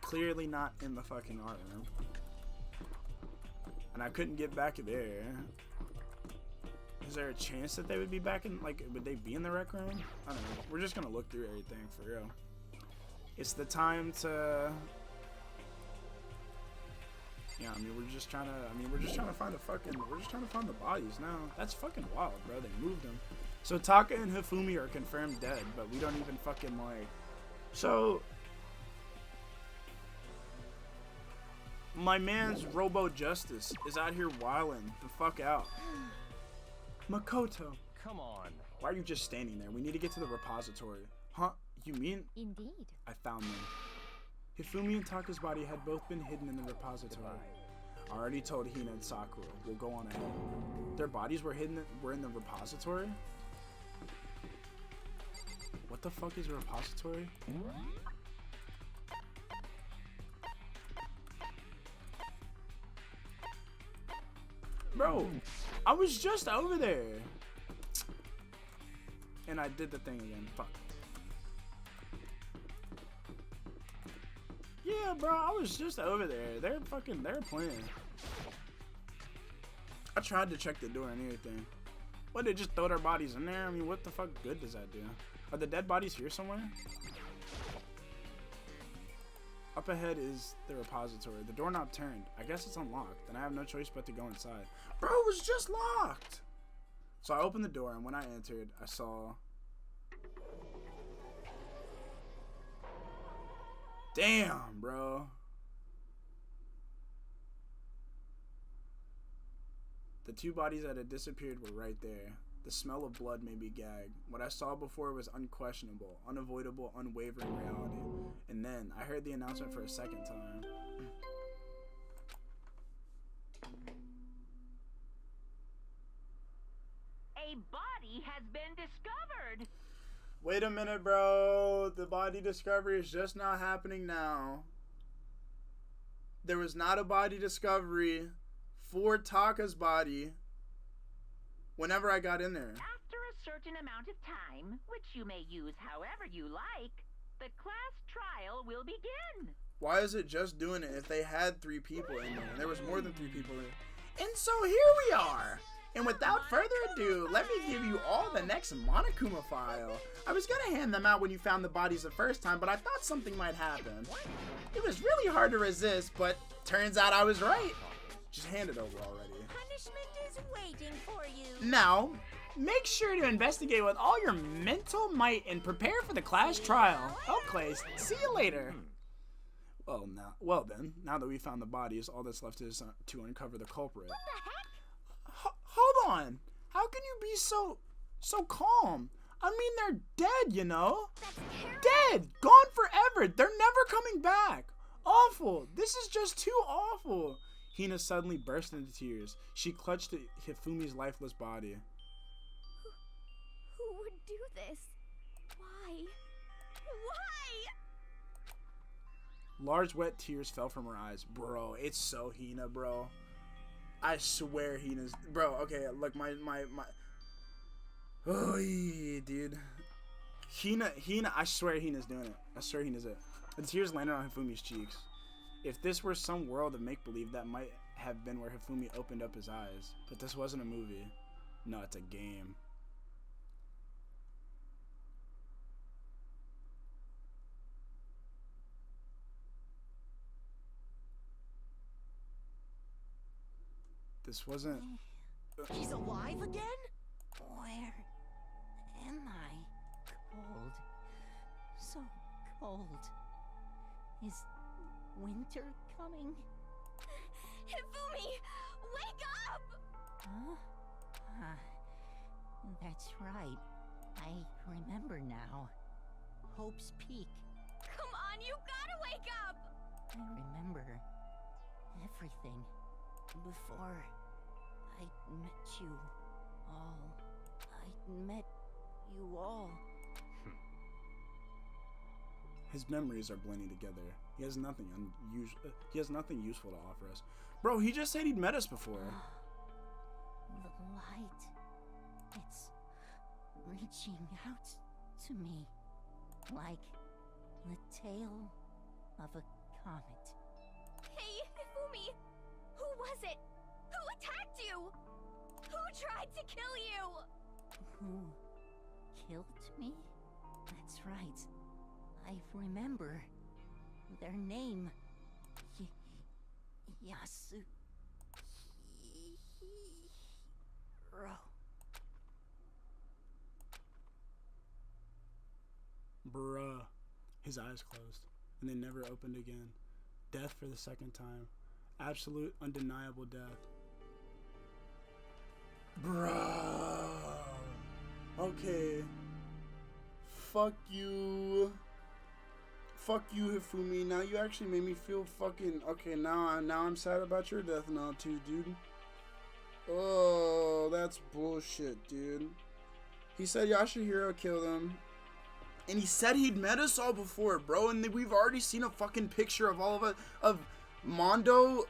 clearly not in the fucking art room. And I couldn't get back there. Is there a chance that they would be back in, like, would they be in the rec room? I don't know. We're just gonna look through everything for real. It's the time to. Yeah, I mean, we're just trying to find the bodies now. That's fucking wild, bro. They moved them. So Taka and Hifumi are confirmed dead, but we don't even fucking like. So my man's Robo-Justice is out here wilding the fuck out. Makoto, Come on. why are you just standing there? We need to get to the repository. Huh? You mean? Indeed. I found them. Hifumi and Taka's body had both been hidden in the repository. I already told Hina and Sakura. We'll go on ahead. Their bodies were in the repository? What the fuck is a repository? Bro, I was just over there. And I did the thing again. Fuck. Yeah, bro, I was just over there. They're playing. I tried to check the door and everything. What, they just throw their bodies in there? I mean, what the fuck good does that do? Are the dead bodies here somewhere? Up ahead is the repository. The doorknob turned. I guess it's unlocked. Then I have no choice but to go inside. Bro, it was just locked! So I opened the door, and when I entered, I saw... Damn, bro. The two bodies that had disappeared were right there. The smell of blood made me gag. What I saw before was unquestionable, unavoidable, unwavering reality. And then I heard the announcement for a second time. A body has been discovered. Wait a minute, bro. The body discovery is just not happening now. There was not a body discovery for Taka's body whenever I got in there. After a certain amount of time, which you may use however you like, the class trial will begin. Why is it just doing it if they had 3 people in there? And there was more than 3 people in there. And so here we are. And without further ado, let me give you all the next Monokuma file. I was gonna hand them out when you found the bodies the first time, but I thought something might happen. It was really hard to resist, but turns out I was right. Just hand it over already. Punishment is waiting for you. Now, make sure to investigate with all your mental might and prepare for the class trial. Okay, see you later. Well then, now that we found the bodies, all that's left is to uncover the culprit. What the heck? Hold on. How can you be so calm? I mean, they're dead, you know? That's terrible. Dead! Gone forever! They're never coming back! Awful! This is just too awful! Hina suddenly burst into tears. She clutched at Hifumi's lifeless body. Who would do this? Why? Why? Large wet tears fell from her eyes. Bro, it's so Hina, bro. I swear Hina's... Bro, okay, look, my... Oh, dude. Hina, I swear Hina's doing it. I swear Hina's it. The tears landed on Hifumi's cheeks. If this were some world of make-believe, that might have been where Hifumi opened up his eyes. But this wasn't a movie. No, it's a game. This wasn't... He's alive again? Where am I? Cold. So cold. Is winter coming? Hifumi, wake up! Huh? That's right. I remember now. Hope's Peak. Come on, you gotta wake up! I remember everything before I met you all. I met you all. His memories are blending together. He has nothing unusual. He has nothing useful to offer us. Bro, he just said he'd met us before. The light. It's reaching out to me. Like the tail of a comet. Hey, Hifumi! Who was it? Who attacked you? Who tried to kill you? Who killed me? That's right. I remember their name. Yasukiro. Bruh. His eyes closed, and they never opened again. Death for the second time. Absolute, undeniable death. Bruh. Okay. Fuck you. Fuck you, Hifumi. Now you actually made me feel fucking... Okay, now I'm sad about your death now, too, dude. Oh, that's bullshit, dude. He said Yashihiro killed him. And he said he'd met us all before, bro. And we've already seen a fucking picture of all of us, of Mondo,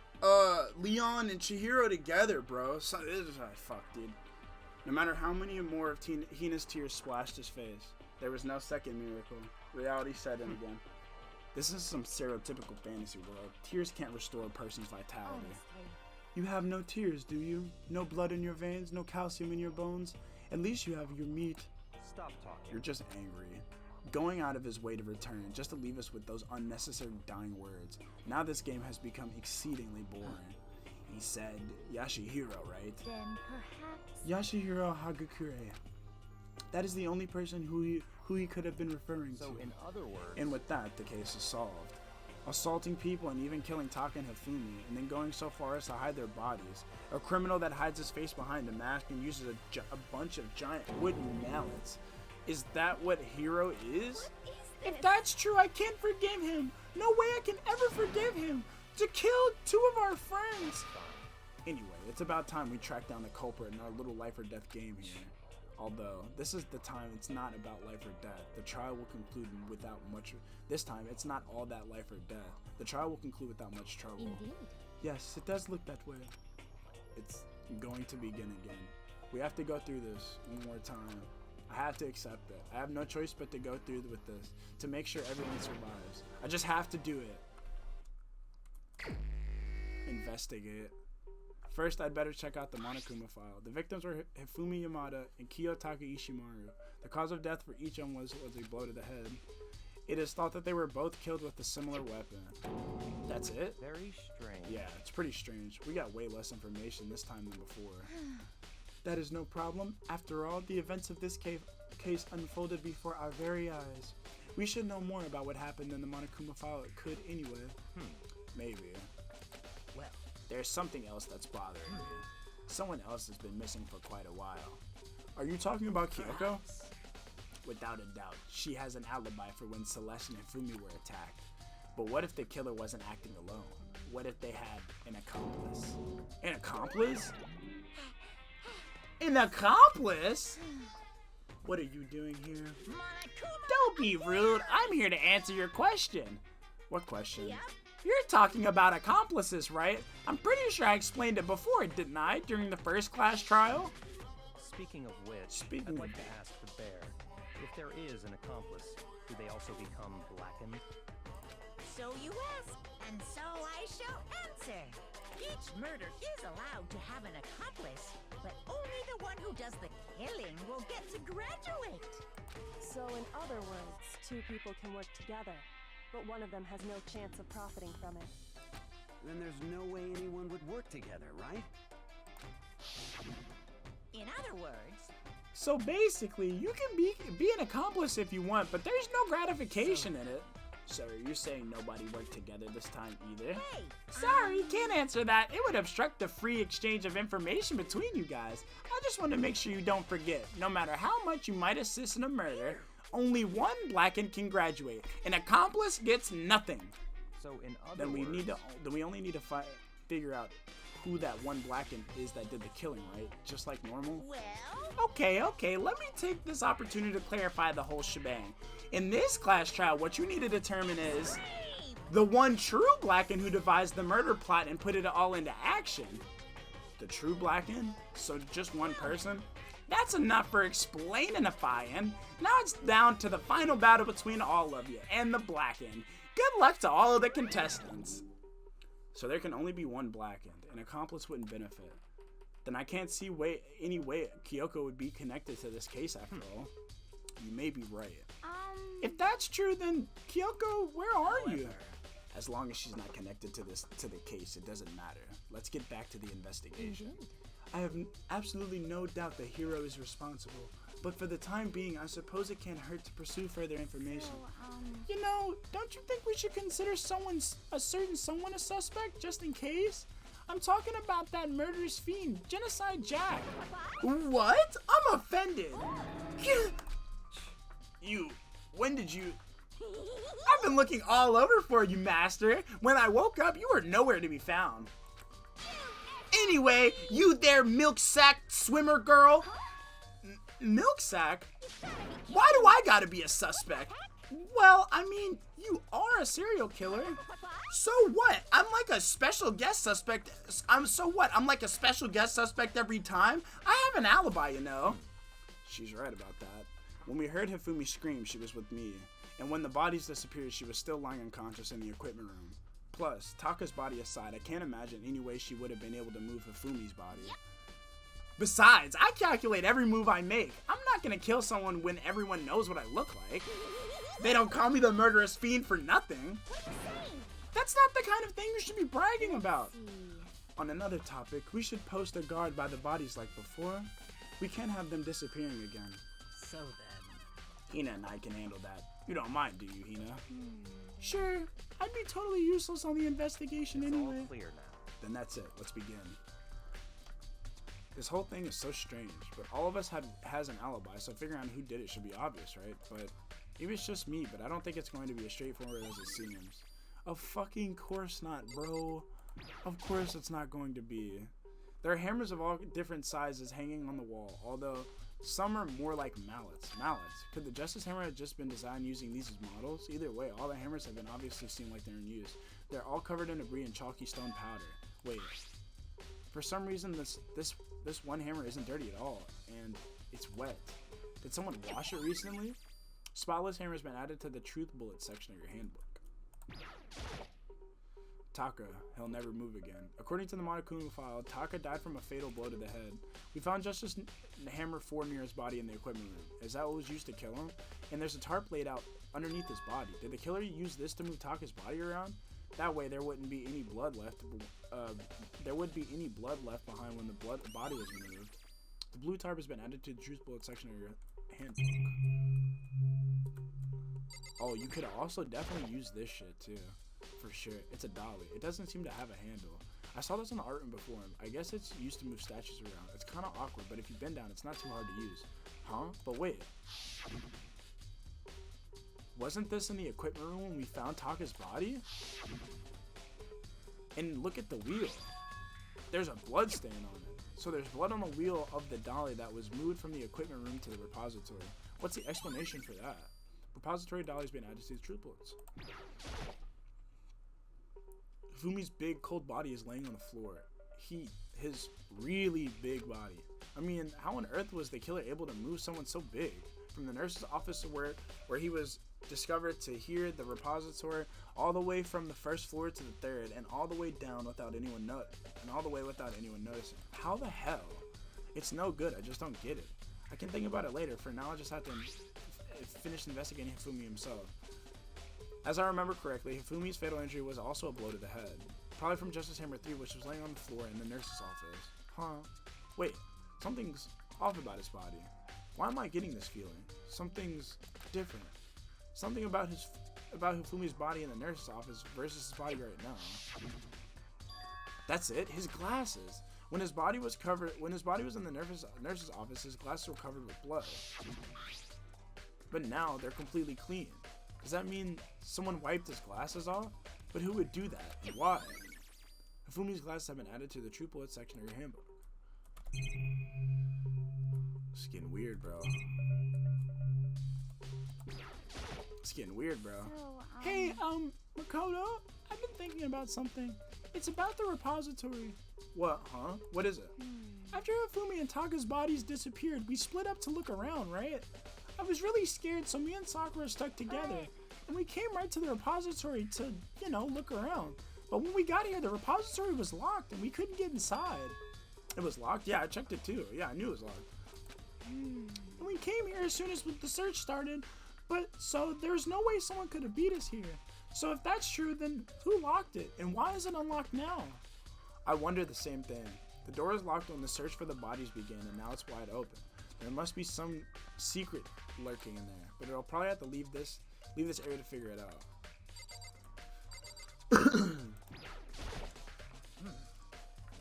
Leon, and Chihiro together, bro. So, fuck, dude. No matter how many more of Hina's tears splashed his face, there was no second miracle. Reality set in again. This is some stereotypical fantasy world. Tears can't restore a person's vitality. You have no tears, do you? No blood in your veins, no calcium in your bones? At least you have your meat. Stop talking. You're just angry. Going out of his way to return, just to leave us with those unnecessary dying words. Now this game has become exceedingly boring. He said Yashihiro, right? Then perhaps... Yashihiro Hagakure. That is the only person who he could have been referring to. So in other words... And with that, the case is solved. Assaulting people and even killing Taka and Hifumi, and then going so far as to hide their bodies. A criminal that hides his face behind a mask and uses a bunch of giant wooden mallets. Is that what Hero is? If that's true, I can't forgive him. No way I can ever forgive him. To kill two of our friends. Anyway, it's about time we track down the culprit in our little life or death game here. Although, this is the time it's not about life or death. The trial will conclude without much... This time, it's not all that life or death. The trial will conclude without much trouble. Indeed. Yes, it does look that way. It's going to begin again. We have to go through this one more time. I have to accept it. I have no choice but to go through with this to make sure everyone survives. I just have to do it. Investigate. First, I'd better check out the Monokuma file. The victims were Hifumi Yamada and Kiyotaka Ishimaru. The cause of death for each of them was a blow to the head. It is thought that they were both killed with a similar weapon. That's it? Very strange. Yeah, it's pretty strange. We got way less information this time than before. That is no problem. After all, the events of this case unfolded before our very eyes. We should know more about what happened in the Monokuma file. It could anyway. Maybe. Well, there's something else that's bothering me. Someone else has been missing for quite a while. Are you talking about Kyoko? Without a doubt, she has an alibi for when Celeste and Hifumi were attacked. But what if the killer wasn't acting alone? What if they had an accomplice? An accomplice? An accomplice? What are you doing here? Don't be rude. I'm here to answer your question. What question? Yep. You're talking about accomplices, right? I'm pretty sure I explained it before, didn't I, during the first class trial? Speaking of which, I'd like to ask the bear, if there is an accomplice, do they also become blackened? so you ask, and so I shall answer. Each murder is allowed to have an accomplice, but only the one who does the killing will get to graduate. So in other words, two people can work together, but one of them has no chance of profiting from it. Then there's no way anyone would work together, right? In other words... So basically, you can be an accomplice if you want, but there's no gratification in it. So you're saying nobody worked together this time either? Hey! Sorry, can't answer that. It would obstruct the free exchange of information between you guys. I just want to make sure you don't forget, no matter how much you might assist in a murder, only one blackened can graduate. An accomplice gets nothing. So in other words... Then we only need to figure out who that one blackened is that did the killing, right? Just like normal? Well... Okay, let me take this opportunity to clarify the whole shebang. In this class trial, what you need to determine is the one true blackened who devised the murder plot and put it all into action. The true blackened? So just one person? That's enough for explaining-ifying. Now it's down to the final battle between all of you and the blackened. Good luck to all of the contestants. So there can only be one blackened. An accomplice wouldn't benefit. Then I can't see any way Kyoko would be connected to this case after all. you may be right. If that's true, then Kyoko, where are you? As long as she's not connected to the case, it doesn't matter. Let's get back to the investigation. I have absolutely no doubt the hero is responsible, but for the time being, I suppose it can't hurt to pursue further information. You know, don't you think we should consider a certain someone a suspect, just in case? I'm talking about that murderous fiend, Genocide Jack. What? I'm offended. When did you... I've been looking all over for you, Master. When I woke up, you were nowhere to be found. Anyway, you there, milk sack swimmer girl. Milk sack? Why do I gotta be a suspect? Well, I mean, you are a serial killer. So what? I'm like a special guest suspect. So what? I'm like a special guest suspect every time? I have an alibi, you know. She's right about that. When we heard Hifumi scream, she was with me. And when the bodies disappeared, she was still lying unconscious in the equipment room. Plus, Taka's body aside, I can't imagine any way she would have been able to move Hifumi's body. Besides, I calculate every move I make. I'm not gonna kill someone when everyone knows what I look like. They don't call me the murderous fiend for nothing. That's not the kind of thing you should be bragging about. On another topic, we should post a guard by the bodies like before. We can't have them disappearing again. So then... Hina and I can handle that. You don't mind, do you, Hina? Sure. I'd be totally useless on the investigation anyway. All clear now. Then that's it. Let's begin. This whole thing is so strange, but all of us has an alibi, so figuring out who did it should be obvious, right? But maybe it's just me, but I don't think it's going to be as straightforward as it seems. Of fucking course not, bro. Of course it's not going to be. There are hammers of all different sizes hanging on the wall, although some are more like mallets. Could the Justice Hammer have just been designed using these as models? Either way, all the hammers have been obviously seem like they're in use. They're all covered in debris and chalky stone powder. Wait. For some reason, this one hammer isn't dirty at all, and it's wet. Did someone wash it recently? Spotless hammer has been added to the truth bullet section of your handbook. Taka, he'll never move again. According to the Monokuma file, Taka died from a fatal blow to the head. We found Justice Hammer 4 near his body in the equipment room. Is that what was used to kill him? And there's a tarp laid out underneath his body. Did the killer use this to move Taka's body around? That way there wouldn't be any blood left. There would be any blood left behind when the body was removed. The blue tarp has been added to the truth bullet section of your handbook. Oh, you could also definitely use this shit too. For sure. It's a dolly. It doesn't seem to have a handle. I saw this on the art room before. I guess it's used to move statues around. It's kind of awkward, but if you bend down, it's not too hard to use. Huh? But wait. Wasn't this in the equipment room when we found Taka's body? And look at the wheel. There's a blood stain on it. So there's blood on the wheel of the dolly that was moved from the equipment room to the repository. What's the explanation for that? Repository dolly's been added to the truth bullets. Fumi's big, cold body is laying on the floor. His really big body. I mean, how on earth was the killer able to move someone so big? From the nurse's office where he was discovered to here, the repository, all the way from the first floor to the third, and all the way down without anyone noticing. How the hell? It's no good. I just don't get it. I can think about it later. For now, I just have to finish investigating Hifumi himself. As I remember correctly, Hifumi's fatal injury was also a blow to the head. Probably from Justice Hammer 3, which was laying on the floor in the nurse's office. Huh? Wait, something's off about his body. Why am I getting this feeling? Something's different. Something about Hifumi's body in the nurse's office versus his body right now. That's it? His glasses. When his body was in the nurse's office, his glasses were covered with blood. But now they're completely clean. Does that mean someone wiped his glasses off? But who would do that? And why? Hifumi's glasses have been added to the true bullet section of your handbook. It's getting weird, bro. It's getting weird, bro. Hey, Makoto, I've been thinking about something. It's about the repository. What, huh? What is it? After Hifumi and Taka's bodies disappeared, we split up to look around, right? I was really scared, so me and Sakura stuck together, and we came right to the repository to, look around. But when we got here, the repository was locked, and we couldn't get inside. It was locked? Yeah, I checked it too. Yeah, I knew it was locked. and we came here as soon as the search started, but so there's no way someone could have beat us here. So if that's true, then who locked it, and why is it unlocked now? I wonder the same thing. The door is locked when the search for the bodies began, and now it's wide open. There must be some secret lurking in there, but it'll probably have to leave this area to figure it out.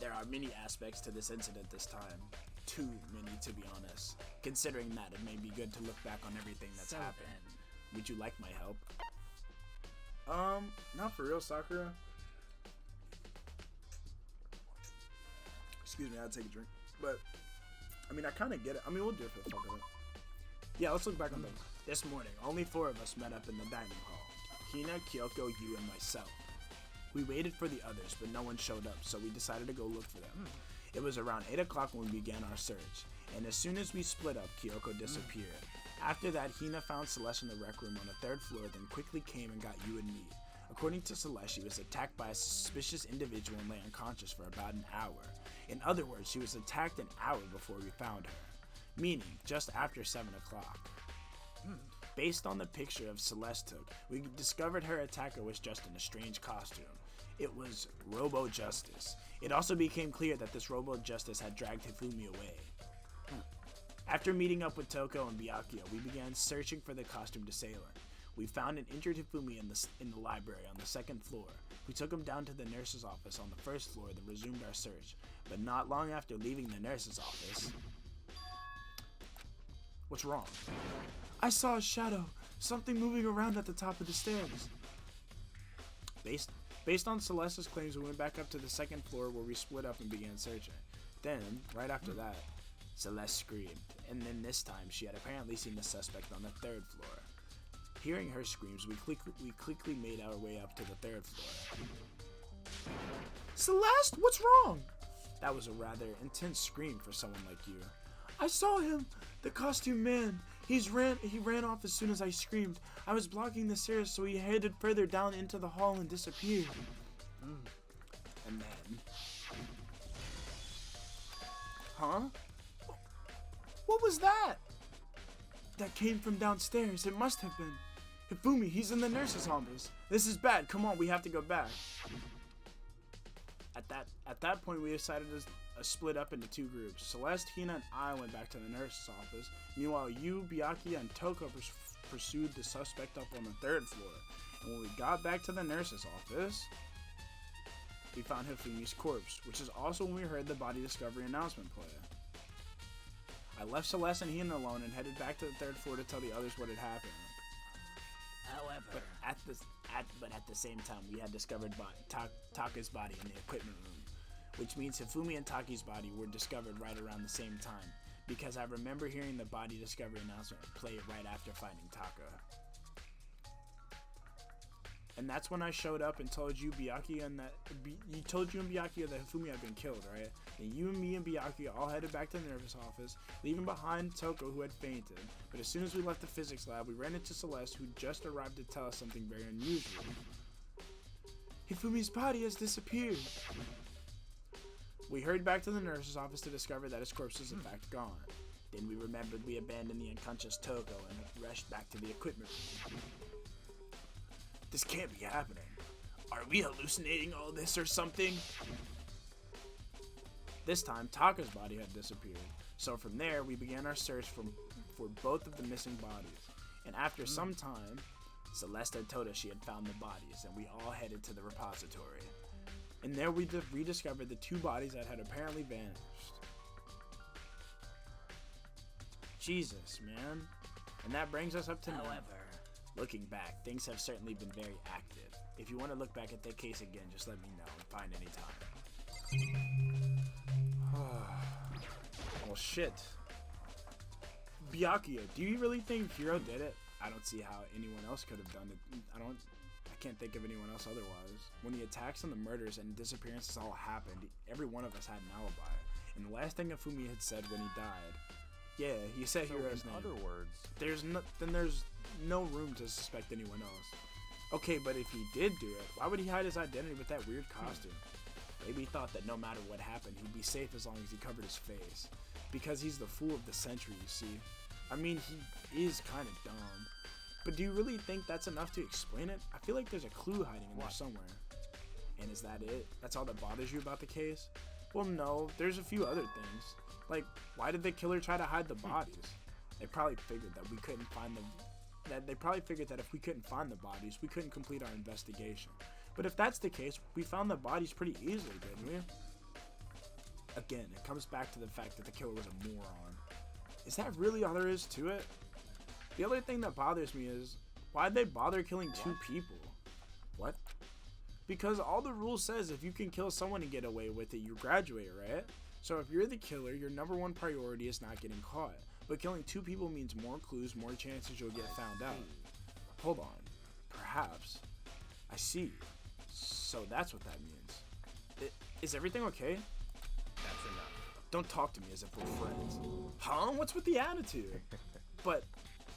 There are many aspects to this incident this time. Too many, to be honest. Considering that, it may be good to look back on everything that's happened. Would you like my help? Not for real, Sakura. Excuse me, I had to take a drink. But, I mean, I kind of get it. I mean, we'll do it for the fuck of it. Yeah, let's look back on things. This morning, only 4 of us met up in the dining hall. Hina, Kyoko, you, and myself. We waited for the others, but no one showed up, so we decided to go look for them. It was around 8 o'clock when we began our search, and as soon as we split up, Kyoko disappeared. After that, Hina found Celeste in the rec room on the 3rd floor, then quickly came and got you and me. According to Celeste, she was attacked by a suspicious individual and lay unconscious for about an hour. In other words, she was attacked an hour before we found her, meaning just after 7 o'clock. Based on the picture of Celeste took, we discovered her attacker was just in a strange costume. It was Robo-Justice. It also became clear that this Robo-Justice had dragged Hifumi away. After meeting up with Toko and Byakuya, we began searching for the costumed assailant. We found an injured Hifumi in the library on the 2nd floor. We took him down to the nurse's office on the 1st floor, then resumed our search. But not long after leaving the nurse's office... What's wrong? I saw a shadow. Something moving around at the top of the stairs. Based on Celeste's claims, we went back up to the 2nd floor where we split up and began searching. Then, right after that, Celeste screamed, and then this time she had apparently seen the suspect on the 3rd floor. Hearing her screams, we quickly made our way up to the 3rd floor. Celeste, what's wrong? That was a rather intense scream for someone like you. I saw him, the costume man. He ran off as soon as I screamed. I was blocking the stairs, so he headed further down into the hall and disappeared. And then... Huh? What was that? That came from downstairs. It must have been. Hifumi, he's in the nurse's office. This is bad. Come on, we have to go back. At that point, we decided to split up into 2 groups. Celeste, Hina, and I went back to the nurse's office. Meanwhile, you, Byakuya, and Toko pursued the suspect up on the 3rd floor. And when we got back to the nurse's office, we found Hifumi's corpse, which is also when we heard the body discovery announcement play. I left Celeste and Hina alone and headed back to the 3rd floor to tell the others what had happened. However, but at the same time, we had discovered Taka's body in the equipment room, which means Hifumi and Taki's body were discovered right around the same time, because I remember hearing the body discovery announcement play right after finding Taka. And that's when I showed up and told you, Byakuya, and Byakuya that Hifumi had been killed, right? And you and me and Byakuya all headed back to the nurse's office, leaving behind Toko, who had fainted. But as soon as we left the physics lab, we ran into Celeste, who just arrived to tell us something very unusual. Hifumi's body has disappeared. We hurried back to the nurse's office to discover that his corpse was in fact gone. Then we remembered we abandoned the unconscious Toko and rushed back to the equipment room. This can't be happening. Are we hallucinating all this or something? This time, Taka's body had disappeared. So from there, we began our search for both of the missing bodies. And after some time, Celeste had told us she had found the bodies, and we all headed to the repository. And there we rediscovered the 2 bodies that had apparently vanished. Jesus, man. And that brings us up to now. Looking back, things have certainly been very active. If you want to look back at that case again, just let me know and find any time. Well, shit. Byakuya, do you really think Hiro did it? I don't see how anyone else could have done it. I can't think of anyone else otherwise. When the attacks and the murders and disappearances all happened, every one of us had an alibi. And the last thing Hifumi had said when he died, yeah, he said Hiro's name. In other words, there's no room to suspect anyone else. Okay, but if he did do it, why would he hide his identity with that weird costume? Maybe he thought that no matter what happened, he'd be safe as long as he covered his face. Because he's the fool of the century, you see. I mean, he is kind of dumb. But do you really think that's enough to explain it? I feel like there's a clue hiding in there somewhere. And is that it? That's all that bothers you about the case? Well, no, there's a few other things. Like, why did the killer try to hide the bodies? They probably figured that we couldn't find them. They probably figured that if we couldn't find the bodies, we couldn't complete our investigation. But if that's the case, we found the bodies pretty easily, didn't we? Again, it comes back to the fact that the killer was a moron. Is that really all there is to it? The other thing that bothers me is, why'd they bother killing two people? What? Because all the rule says if you can kill someone and get away with it, you graduate, right? So if you're the killer, your #1 priority is not getting caught. But killing two people means more clues, more chances you'll get found out. Hold on. Perhaps. I see. So that's what that means. Is everything okay? That's enough. Don't talk to me as if we're friends. Huh? What's with the attitude? But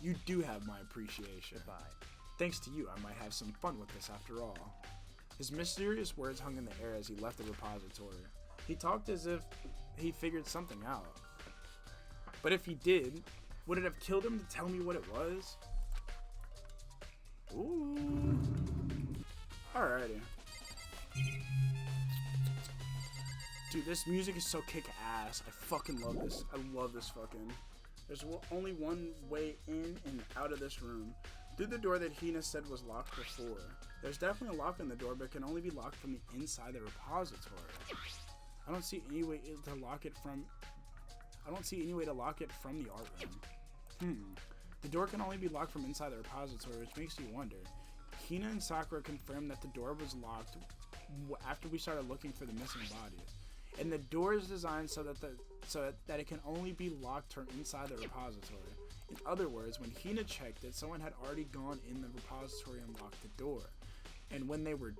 you do have my appreciation. Goodbye. Thanks to you, I might have some fun with this after all. His mysterious words hung in the air as he left the repository. He talked as if he figured something out. But if he did, would it have killed him to tell me what it was? Ooh. Alrighty. Dude, this music is so kick-ass. I fucking love this. I love this fucking... There's only one way in and out of this room. Through the door that Hina said was locked before. There's definitely a lock on the door, but it can only be locked from the inside the repository. I don't see any way to lock it from... the art room. The door can only be locked from inside the repository, which makes you wonder. Hina and Sakura confirmed that the door was locked after we started looking for the missing bodies. And the door is designed so that it can only be locked from inside the repository. In other words, when Hina checked it, someone had already gone in the repository and locked the door. And when they were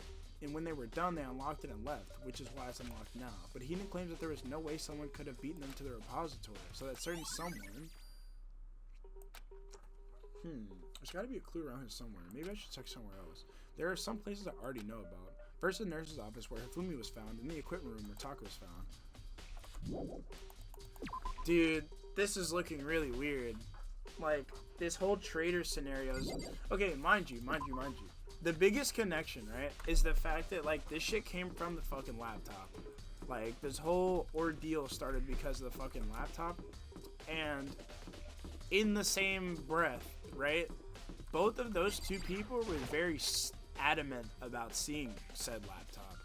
done, they unlocked it and left, which is why it's unlocked now. But Hina claims that there was no way someone could have beaten them to the repository, so that certain someone... There's gotta be a clue around here somewhere. Maybe I should check somewhere else. There are some places I already know about. First, the nurse's office where Hifumi was found, and the equipment room where Taka was found. Dude, this is looking really weird. Like, this whole traitor scenario is... Okay, mind you. The biggest connection, right, is the fact that, like, this shit came from the fucking laptop. Like, this whole ordeal started because of the fucking laptop. And in the same breath, right, both of those two people were very adamant about seeing said laptop.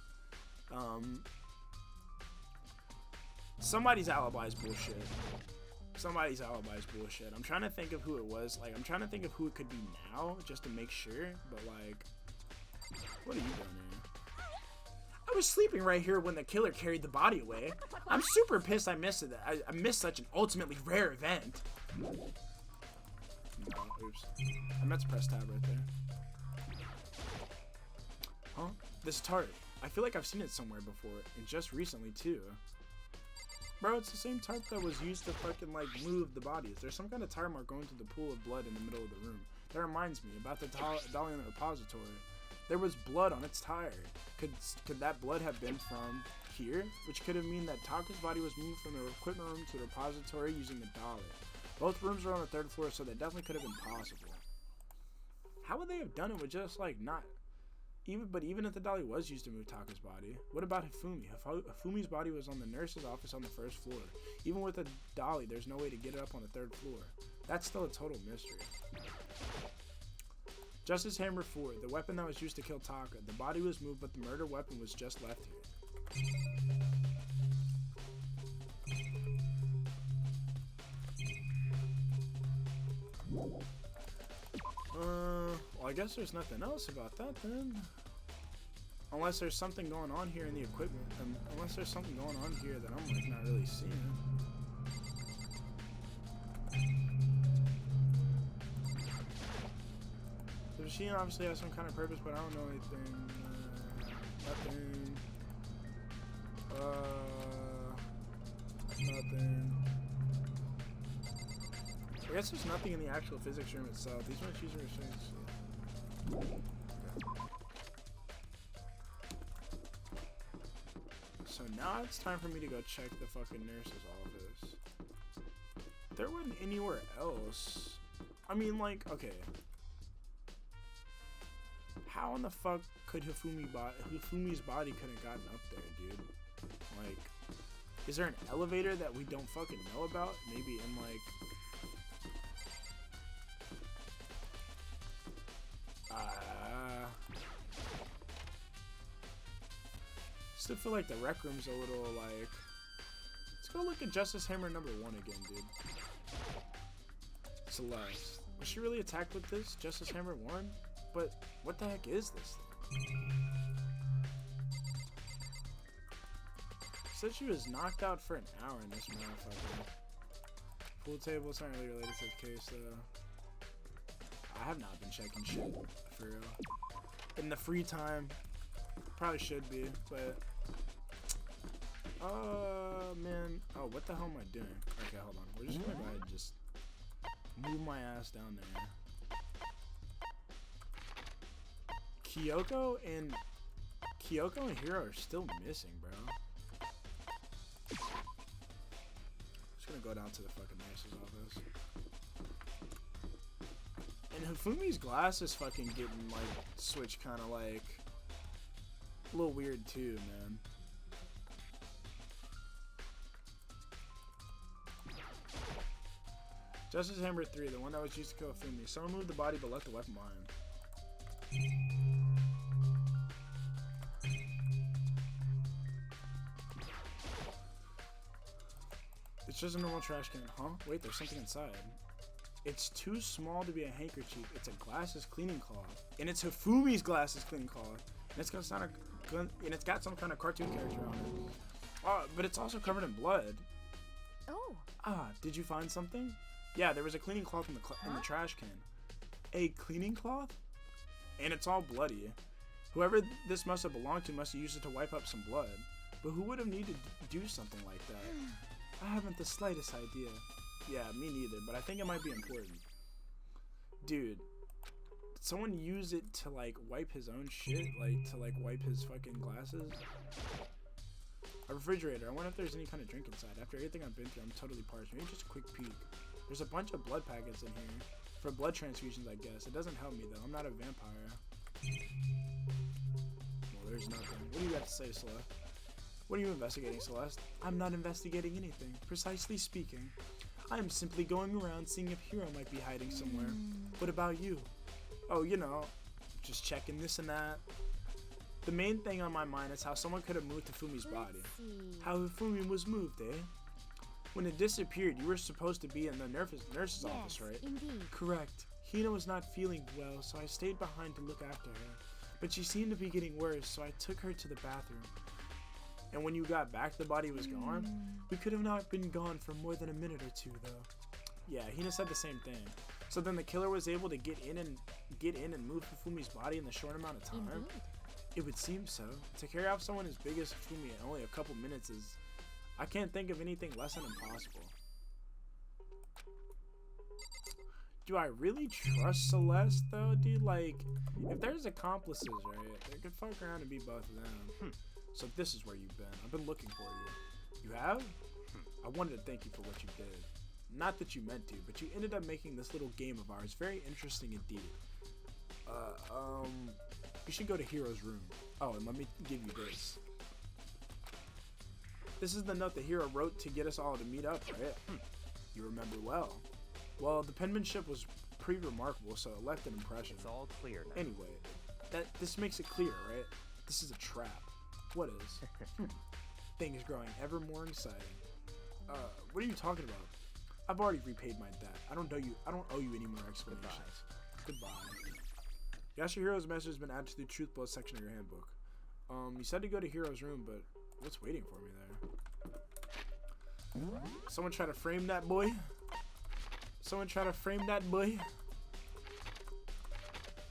Somebody's alibi is bullshit. I'm trying to think of who it was. Like, I'm trying to think of who it could be now, just to make sure. But, like, what are you doing here? I was sleeping right here when the killer carried the body away. I'm super pissed I missed it. I missed such an ultimately rare event. No, oops. I meant to press tab right there. Huh? This tart. I feel like I've seen it somewhere before, and just recently, too. Bro, it's the same tart that was used to fucking, like, move the bodies. There's some kind of tire mark going through the pool of blood in the middle of the room. That reminds me about the dolly in the repository. There was blood on its tire. Could that blood have been from here? Which could have mean that Taka's body was moved from the equipment room to the repository using the dolly. Both rooms are on the 3rd floor, so that definitely could have been possible. How would they have done it with just, like, not... Even if the dolly was used to move Taka's body, what about Hifumi? Hifumi's body was on the nurse's office on the 1st floor. Even with a dolly, there's no way to get it up on the 3rd floor. That's still a total mystery. Justice Hammer 4, the weapon that was used to kill Taka. The body was moved, but the murder weapon was just left here. Well, I guess there's nothing else about that then. Unless there's something going on here in the equipment. Unless there's something going on here that I'm, like, not really seeing. The machine obviously has some kind of purpose, but I don't know anything. Nothing. Nothing. I guess there's nothing in the actual physics room itself. These machines are things. So now it's time for me to go check the fucking nurse's office. There wasn't anywhere else. I mean, like, okay. How in the fuck could Hifumi's body could have gotten up there, dude? Like, is there an elevator that we don't fucking know about? Maybe in, like... Still feel like the rec room's a little, like... Let's go look at Justice Hammer number 1 again, dude. Celeste. Was she really attacked with this? Justice Hammer 1? But what the heck is this thing? Said she was knocked out for an hour in this motherfucker. Pool table, it's not really related to the case though. I have not been checking shit, for real. In the free time, probably should be, but... man. Oh, what the hell am I doing? Okay, hold on. We're just gonna go ahead and just move my ass down there. Kyoko and Hiro are still missing, bro. Just gonna go down to the fucking nurse's office. And Hifumi's glass is fucking getting like switched kind of like a little weird too, man. Justice Hammer 3, the one that was used to kill Hifumi. Someone moved the body but left the weapon behind. It's just a normal trash can. Huh? Wait, there's something inside. It's too small to be a handkerchief. It's a glasses cleaning cloth. And it's Hifumi's glasses cleaning cloth. And it's got some kind of cartoon character on it. But it's also covered in blood. Oh. Ah, did you find something? Yeah, there was a cleaning cloth in the trash can. A cleaning cloth? And it's all bloody. Whoever this must have belonged to must have used it to wipe up some blood. But who would have needed to do something like that? I haven't the slightest idea. Yeah, me neither, but I think it might be important. Dude, did someone use it to like wipe his own shit? Like to like wipe his fucking glasses? A refrigerator. I wonder if there's any kind of drink inside. After everything I've been through, I'm totally parched. Maybe just a quick peek. There's a bunch of blood packets in here. For blood transfusions, I guess. It doesn't help me though. I'm not a vampire. Well, there's nothing. What do you got to say, Celeste? What are you investigating, Celeste? I'm not investigating anything. Precisely speaking. I am simply going around seeing if Hiro might be hiding somewhere. What about you? Oh, you know, just checking this and that. The main thing on my mind is how someone could have moved Hifumi's body. How Hifumi was moved, eh? When it disappeared, you were supposed to be in the nurse's office, right? Indeed. Correct. Hina was not feeling well, so I stayed behind to look after her. But she seemed to be getting worse, so I took her to the bathroom. And when you got back, the body was gone? We could have not been gone for more than a minute or two, though. Yeah, Hina said the same thing. So then the killer was able to get in and move Hifumi's body in the short amount of time? Indeed. It would seem so. To carry off someone as big as Hifumi in only a couple minutes is... I can't think of anything less than impossible. Do I really trust Celeste, though, dude? Like, if there's accomplices, right, they could fuck around and be both of them. So this is where you've been. I've been looking for you. You have? I wanted to thank you for what you did. Not that you meant to, but you ended up making this little game of ours very interesting indeed. We should go to Hiro's room. Oh, and let me give you this. This is the note that Hiro wrote to get us all to meet up, right? You remember well. Well, the penmanship was pretty remarkable, so it left an impression. It's all clear now. Anyway, this makes it clear, right? This is a trap. What is? Thing is growing ever more exciting. What are you talking about? I've already repaid my debt. I don't owe you any more explanations. Goodbye. Yashihiro's message has been added to the truth bullet section of your handbook. You said to go to Hiro's room, but what's waiting for me there? Someone try to frame that boy? Someone try to frame that boy?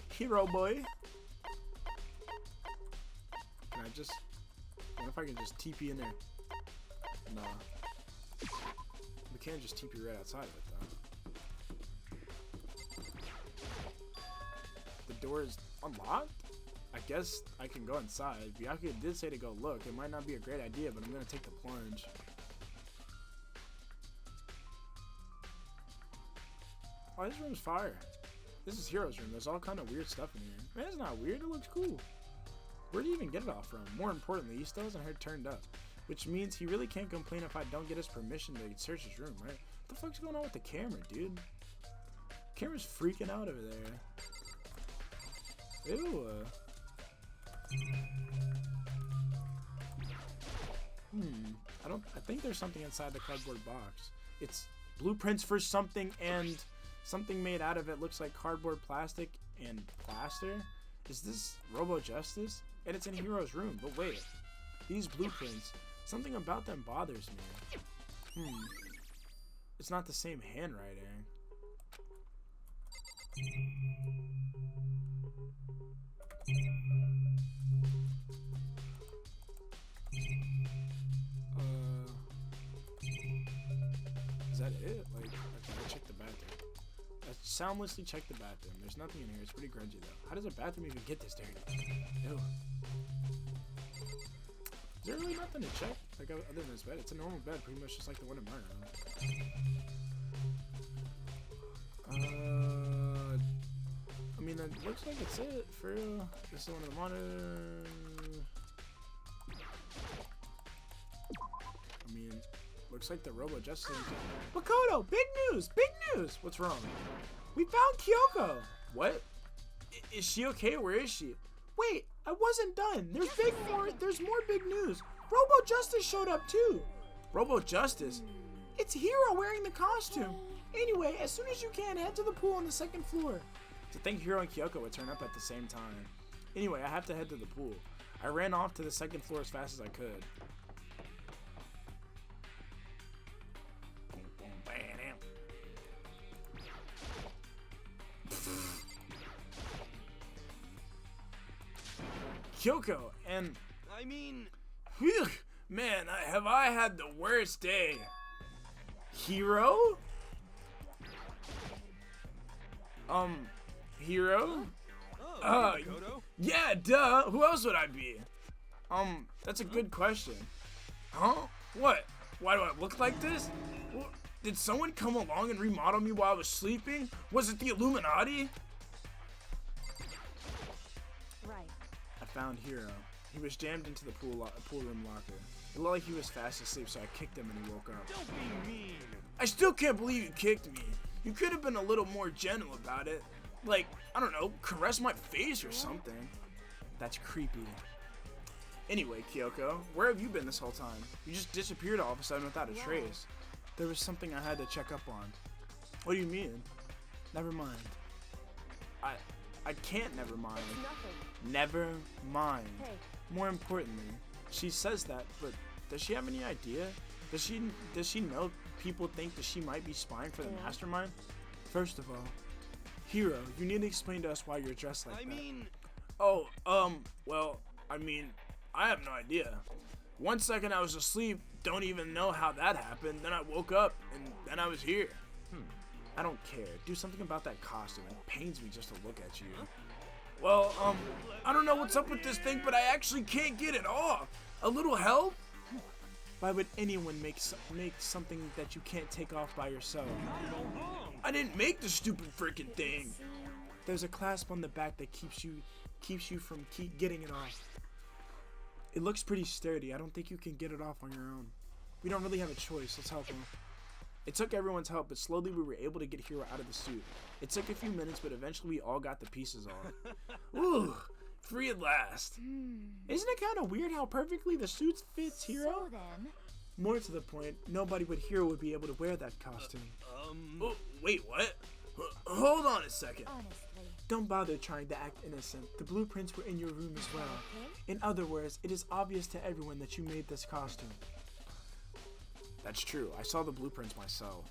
Hiro boy? Can I just... What if I can just TP in there? Nah. We can't just TP right outside of it, though. The door is unlocked? I guess I can go inside. Byakuya did say to go look. It might not be a great idea, but I'm gonna take the plunge. Oh, this room's fire. This is Hero's room. There's all kind of weird stuff in here. Man, it's not weird. It looks cool. Where do you even get it all from? More importantly, he still hasn't heard turned up. Which means he really can't complain if I don't get his permission to search his room, right? What the fuck's going on with the camera, dude? Camera's freaking out over there. Ew. I think there's something inside the cardboard box. It's blueprints for something, and something made out of it looks like cardboard, plastic, and plaster. Is this Robo-Justice? And it's in Hero's room. But wait, these blueprints, something about them bothers me. It's not the same handwriting. Is that it? Like, okay, I checked the bathroom. I soundlessly checked the bathroom. There's nothing in here. It's pretty grungy though. How does a bathroom even get this dirty? Ew. Is there really nothing to check? Like, other than this bed? It's a normal bed, pretty much just like the one in my room. I mean, it looks like it's it, for real. This is one of the monitors. I mean, looks like the Robo-Justice. Makoto, big news! Big news! What's wrong? We found Kyoko! What? Is she okay? Where is she? Wait, I wasn't done. There's more big news. Robo-Justice showed up too. Robo-Justice? It's Hiro wearing the costume. Anyway, as soon as you can, head to the pool on the 2nd floor. To think Hiro and Kyoko would turn up at the same time. Anyway, I have to head to the pool. I ran off to the 2nd floor as fast as I could. Kyoko, and I mean, whew, man, have I had the worst day. Hiro? Hiro? Makoto? Yeah, duh. Who else would I be? That's a good question. Huh? What? Why do I look like this? Did someone come along and remodel me while I was sleeping? Was it the Illuminati? Right. I found Hiro. He was jammed into the pool room locker. It looked like he was fast asleep, so I kicked him and he woke up. Don't be mean. I still can't believe you kicked me. You could have been a little more gentle about it. Like, I don't know, caress my face or something. That's creepy. Anyway, Kyoko, where have you been this whole time? You just disappeared all of a sudden without a trace. There was something I had to check up on. What do you mean? Never mind. I can't never mind. Nothing. Never mind. Hey. More importantly, she says that, but does she have any idea? Does she know people think that she might be spying for the mastermind? First of all, Hiro, you need to explain to us why you're dressed like that. I mean, oh, well, I mean, I have no idea. 1 second I was asleep, don't even know how that happened. Then I woke up, and then I was here. I don't care. Do something about that costume. It pains me just to look at you. Well, I don't know what's up with this thing, but I actually can't get it off. A little help? Why would anyone make something that you can't take off by yourself? I didn't make the stupid freaking thing. There's a clasp on the back that keeps you from getting it off. It looks pretty sturdy. I don't think you can get it off on your own. We don't really have a choice. Let's help him. It took everyone's help, but slowly we were able to get Hiro out of the suit. It took a few minutes, but eventually we all got the pieces off. Ooh, free at last. Isn't it kind of weird how perfectly the suit fits Hiro? So then, More to the point, nobody but Hiro would be able to wear that costume. Oh, wait, what? Hold on a second. honestly, Don't bother trying to act innocent. The blueprints were in your room as well. In other words, it is obvious to everyone that you made this costume. That's true. I saw the blueprints myself.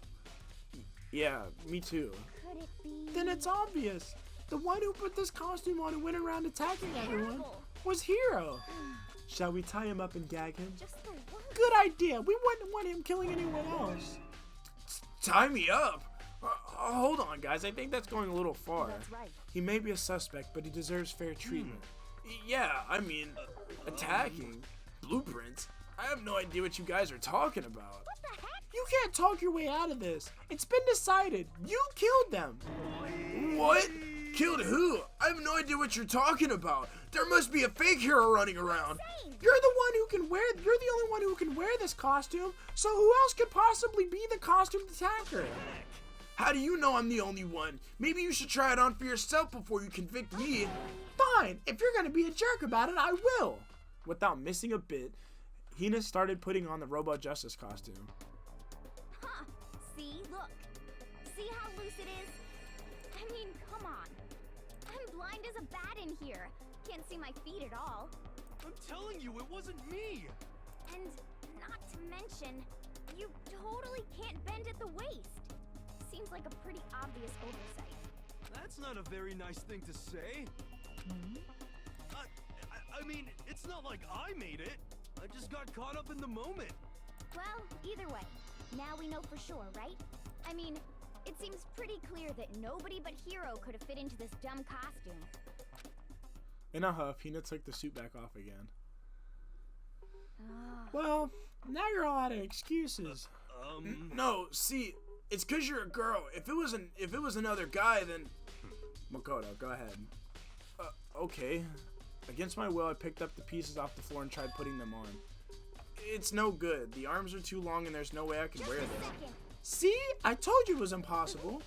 Yeah, me too. could it be? Then it's obvious. The one who put this costume on and went around attacking everyone Terrible. was Hiro. Shall we tie him up and gag him? Just the one. Good idea. We wouldn't want him killing anyone else. Tie me up? Hold on, guys. I think that's going a little far. That's right. He may be a suspect, but he deserves fair treatment. Yeah, I mean, attacking, blueprints. I have no idea what you guys are talking about. What the heck? You can't talk your way out of this. It's been decided. You killed them. What? Killed who? I have no idea what you're talking about. There must be a fake hero running around. You're the only one who can wear this costume, so who else could possibly be the costumed attacker? How do you know I'm the only one? Maybe you should try it on for yourself before you convict me. Fine, if you're gonna be a jerk about it, I will. Without missing a bit, Hina started putting on the Robo-Justice costume. Huh. See? Look. See how loose it is? I mean, come on. I'm blind as a bat in here. Can't see my feet at all. I'm telling you, it wasn't me! And not to mention, you totally can't bend at the waist. Seems like a pretty obvious oversight. That's not a very nice thing to say. I mean, it's not like I made it. I just got caught up in the moment. Well, either way, now we know for sure, right? I mean, it seems pretty clear that nobody but Hero could have fit into this dumb costume. In a huff, Hina took the suit back off again. Well, now you're all out of excuses. No, see, it's 'cause you're a girl. If it was another guy, then Makoto, go ahead. Okay. Against my will, I picked up the pieces off the floor and tried putting them on. It's no good. The arms are too long and there's no way I can wear this. See? I told you it was impossible.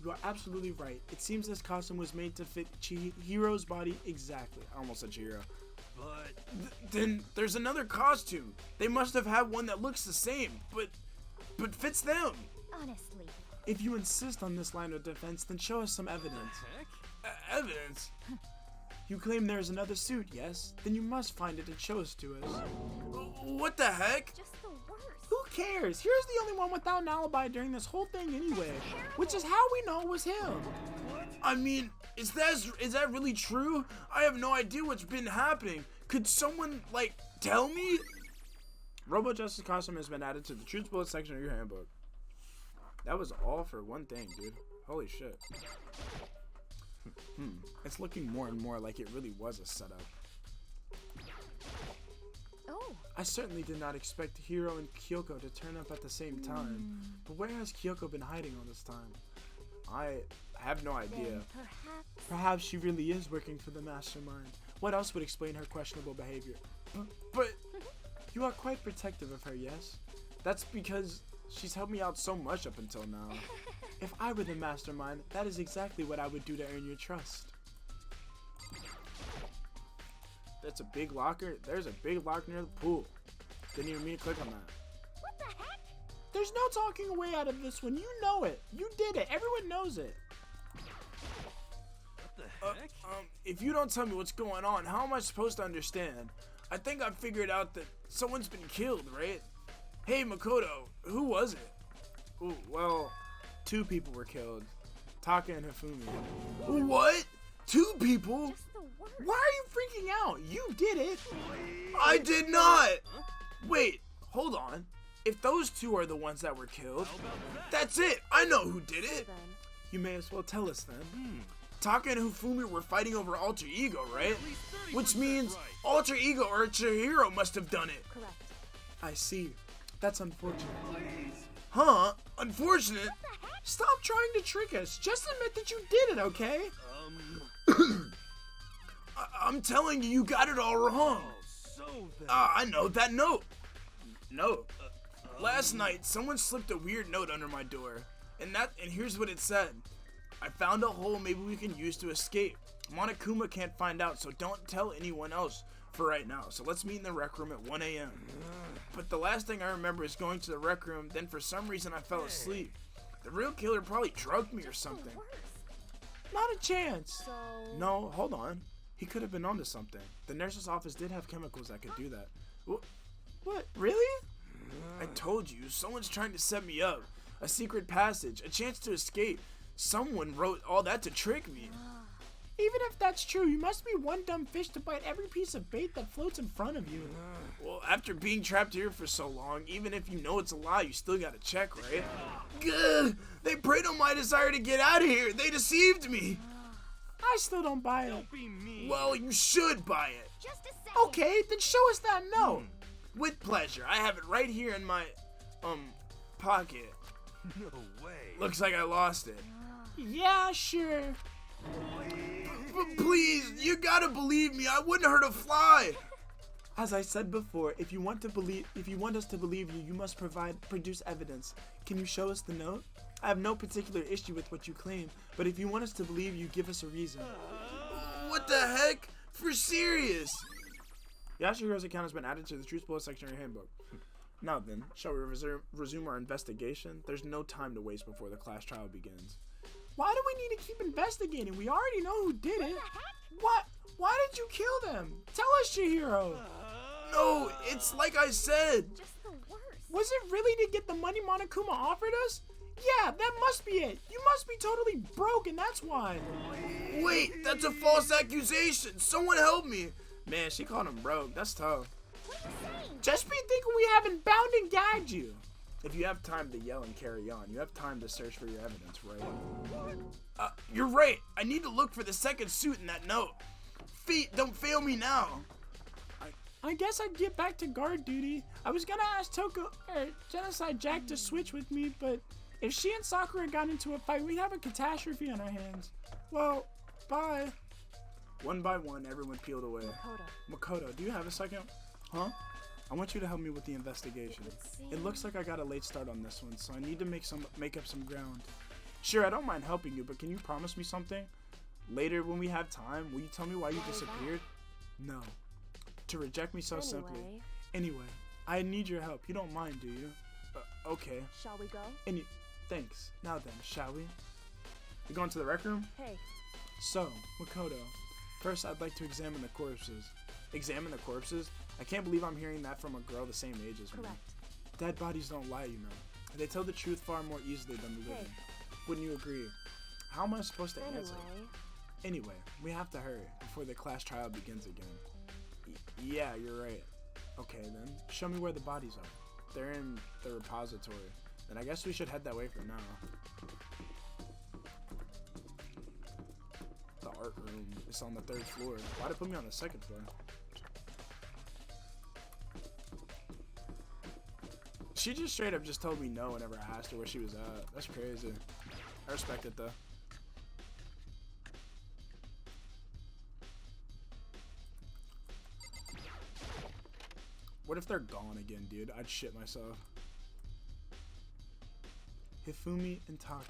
You are absolutely right. It seems this costume was made to fit Chihiro's body exactly. I almost said Chihiro. But Then there's another costume. They must have had one that looks the same, but fits them. Honestly. If you insist on this line of defense, then show us some evidence. heck? Evidence? You claim there's another suit, yes? Then you must find it and show it to us. What the heck? Just the worst. Who cares? Here's the only one without an alibi during this whole thing anyway. Which is how we know it was him. I mean, is that really true? I have no idea what's been happening. Could someone, like, tell me? Robo-Justice costume has been added to the Truth Bullet section of your handbook. That was all for one thing, dude. Holy shit. It's looking more and more like it really was a setup. Oh. I certainly did not expect Hiro and Kyoko to turn up at the same time. But where has Kyoko been hiding all this time? I have no idea. Then Perhaps she really is working for the mastermind. What else would explain her questionable behavior? But you are quite protective of her, yes? That's because she's helped me out so much up until now. If I were the mastermind, that is exactly what I would do to earn your trust. That's a big locker. There's a big locker near the pool. Didn't even mean to click on that. What the heck? There's no talking a way out of this one. You know it. You did it. Everyone knows it. What the heck? If you don't tell me what's going on, how am I supposed to understand? I think I figured out that someone's been killed, right? Hey, Makoto, who was it? Ooh, well, 2 people were killed. Taka and Hifumi. What? 2 people? Just the worst. Why are you freaking out? You did it. I did not. Wait, hold on. If those 2 are the ones that were killed, that's it. I know who did it. Then, You may as well tell us then. Taka and Hifumi were fighting over Alter Ego, right? Which means Alter Ego or Chihiro must have done it. correct. I see. That's unfortunate. Huh? Unfortunate? Stop trying to trick us. Just admit that you did it, okay? I'm telling you, you got it all wrong. So then. I know that note. Last night, someone slipped a weird note under my door, and here's what it said. I found a hole maybe we can use to escape. Monokuma can't find out, so don't tell anyone else for right now. So let's meet in the rec room at 1 a.m. But the last thing I remember is going to the rec room, then for some reason I fell asleep. The real killer probably drugged me or something. Not a chance. So, No, hold on. He could have been onto something. The nurse's office did have chemicals that could do that. What? Really? I told you, someone's trying to set me up. A secret passage, a chance to escape. Someone wrote all that to trick me. Even if that's true, you must be one dumb fish to bite every piece of bait that floats in front of you. Well, after being trapped here for so long, even if you know it's a lie, you still gotta check, right? Gah! They preyed on my desire to get out of here. They deceived me. I still don't buy it. Don't be mean. Well, you should buy it. Just a second. Okay, then show us that note. With pleasure. I have it right here in my, pocket. No way. Looks like I lost it. Yeah, sure. Please, you gotta believe me. I wouldn't hurt a fly. As I said before, if you want us to believe you, you must produce evidence. Can you show us the note? I have no particular issue with what you claim, but if you want us to believe you, give us a reason. What the heck? For serious? Yashiro's account has been added to the Truth Bullet section of your handbook. Now then, shall we resume our investigation? There's no time to waste before the class trial begins. Why do we need to keep investigating? We already know who did it. What? Why did you kill them? Tell us, Chihiro. No, it's like I said. Just the worst. Was it really to get the money Monokuma offered us? Yeah, that must be it. You must be totally broke, and that's why. Wait, that's a false accusation. Someone help me. Man, she called him broke. That's tough. What are you saying? Just be thinking we haven't bound and gagged you. If you have time to yell and carry on, you have time to search for your evidence, right? You're right. I need to look for the second suit in that note. Feet, don't fail me now. I guess I'd get back to guard duty. I was gonna ask Genocide Jack to switch with me, but if she and Sakura got into a fight, we'd have a catastrophe on our hands. Well, bye. One by one, everyone peeled away. Makoto, do you have a second? Huh? I want you to help me with the investigation. It looks like I got a late start on this one, so I need to make up some ground. Sure, I don't mind helping you, but can you promise me something? Later, when we have time, will you tell me why you disappeared? No. To reject me so simply. Anyway, I need your help. You don't mind, do you? Okay. Shall we go? Thanks. Now then, shall we? We going to the rec room? Hey. So, Makoto, first I'd like to examine the corpses. Examine the corpses? I can't believe I'm hearing that from a girl the same age as me. Correct. Dead bodies don't lie, you know. They tell the truth far more easily than the living. Wouldn't you agree? How am I supposed to answer? Anyway, we have to hurry before the class trial begins again. Yeah, you're right. Okay then, show me where the bodies are. They're in the repository. Then I guess we should head that way for now. The art room is on the 3rd floor. Why'd it put me on the 2nd floor? She just straight up just told me no whenever I asked her where she was at. That's crazy. I respect it though. What if they're gone again, dude? I'd shit myself. Hifumi and Taka.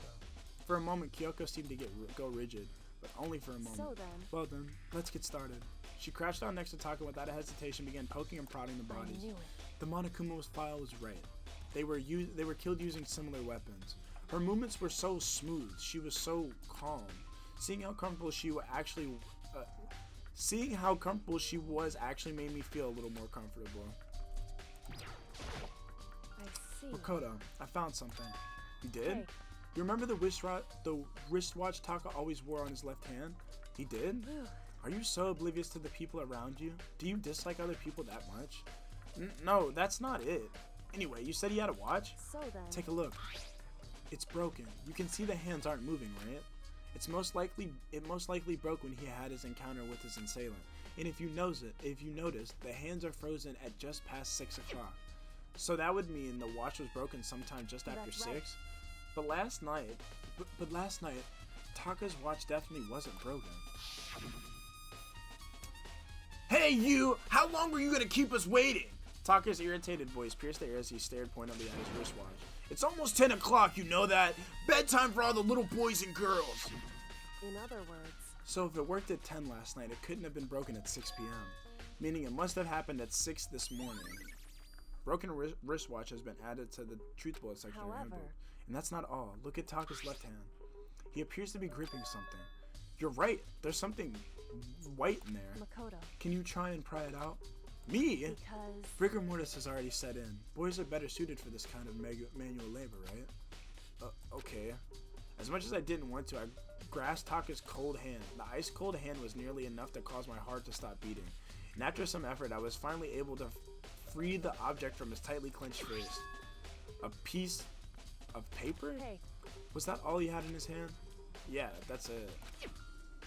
For a moment, Kyoko seemed to go rigid, but only for a moment. So then. Well then, let's get started. She crouched down next to Taka without a hesitation, began poking and prodding the bodies. I knew it. The Monokuma's file was right. They were killed using similar weapons. Her movements were so smooth. She was so calm. Seeing how comfortable she was actually made me feel a little more comfortable. I see. Makoto, I found something. You did? Hey. You remember the wristwatch Taka always wore on his left hand? He did? Are you so oblivious to the people around you? Do you dislike other people that much? No, that's not it. Anyway, you said he had a watch? So then. Take a look. It's broken. You can see the hands aren't moving, right? It most likely broke when he had his encounter with his assailant. And if you notice, the hands are frozen at just past 6 o'clock. So that would mean the watch was broken sometime just after 6. Right. But last night, Taka's watch definitely wasn't broken. Hey you! How long were you gonna keep us waiting? Taka's irritated voice pierced the air as he stared pointedly at his wristwatch. It's almost 10 o'clock, you know that? Bedtime for all the little boys and girls. In other words. So if it worked at 10 last night, it couldn't have been broken at 6 p.m. Meaning it must have happened at 6 this morning. Broken wristwatch has been added to the Truth Bullet section of your handbook. And that's not all. Look at Taka's left hand. He appears to be gripping something. You're right. There's something white in there. Makoto. Can you try and pry it out? Me? Because Rigor mortis has already set in. Boys are better suited for this kind of manual labor, right? Okay. As much as I didn't want to, I grasped Taka's cold hand. The ice cold hand was nearly enough to cause my heart to stop beating. And after some effort, I was finally able to free the object from his tightly clenched fist. A piece of paper? Hey. Was that all he had in his hand? Yeah, that's it.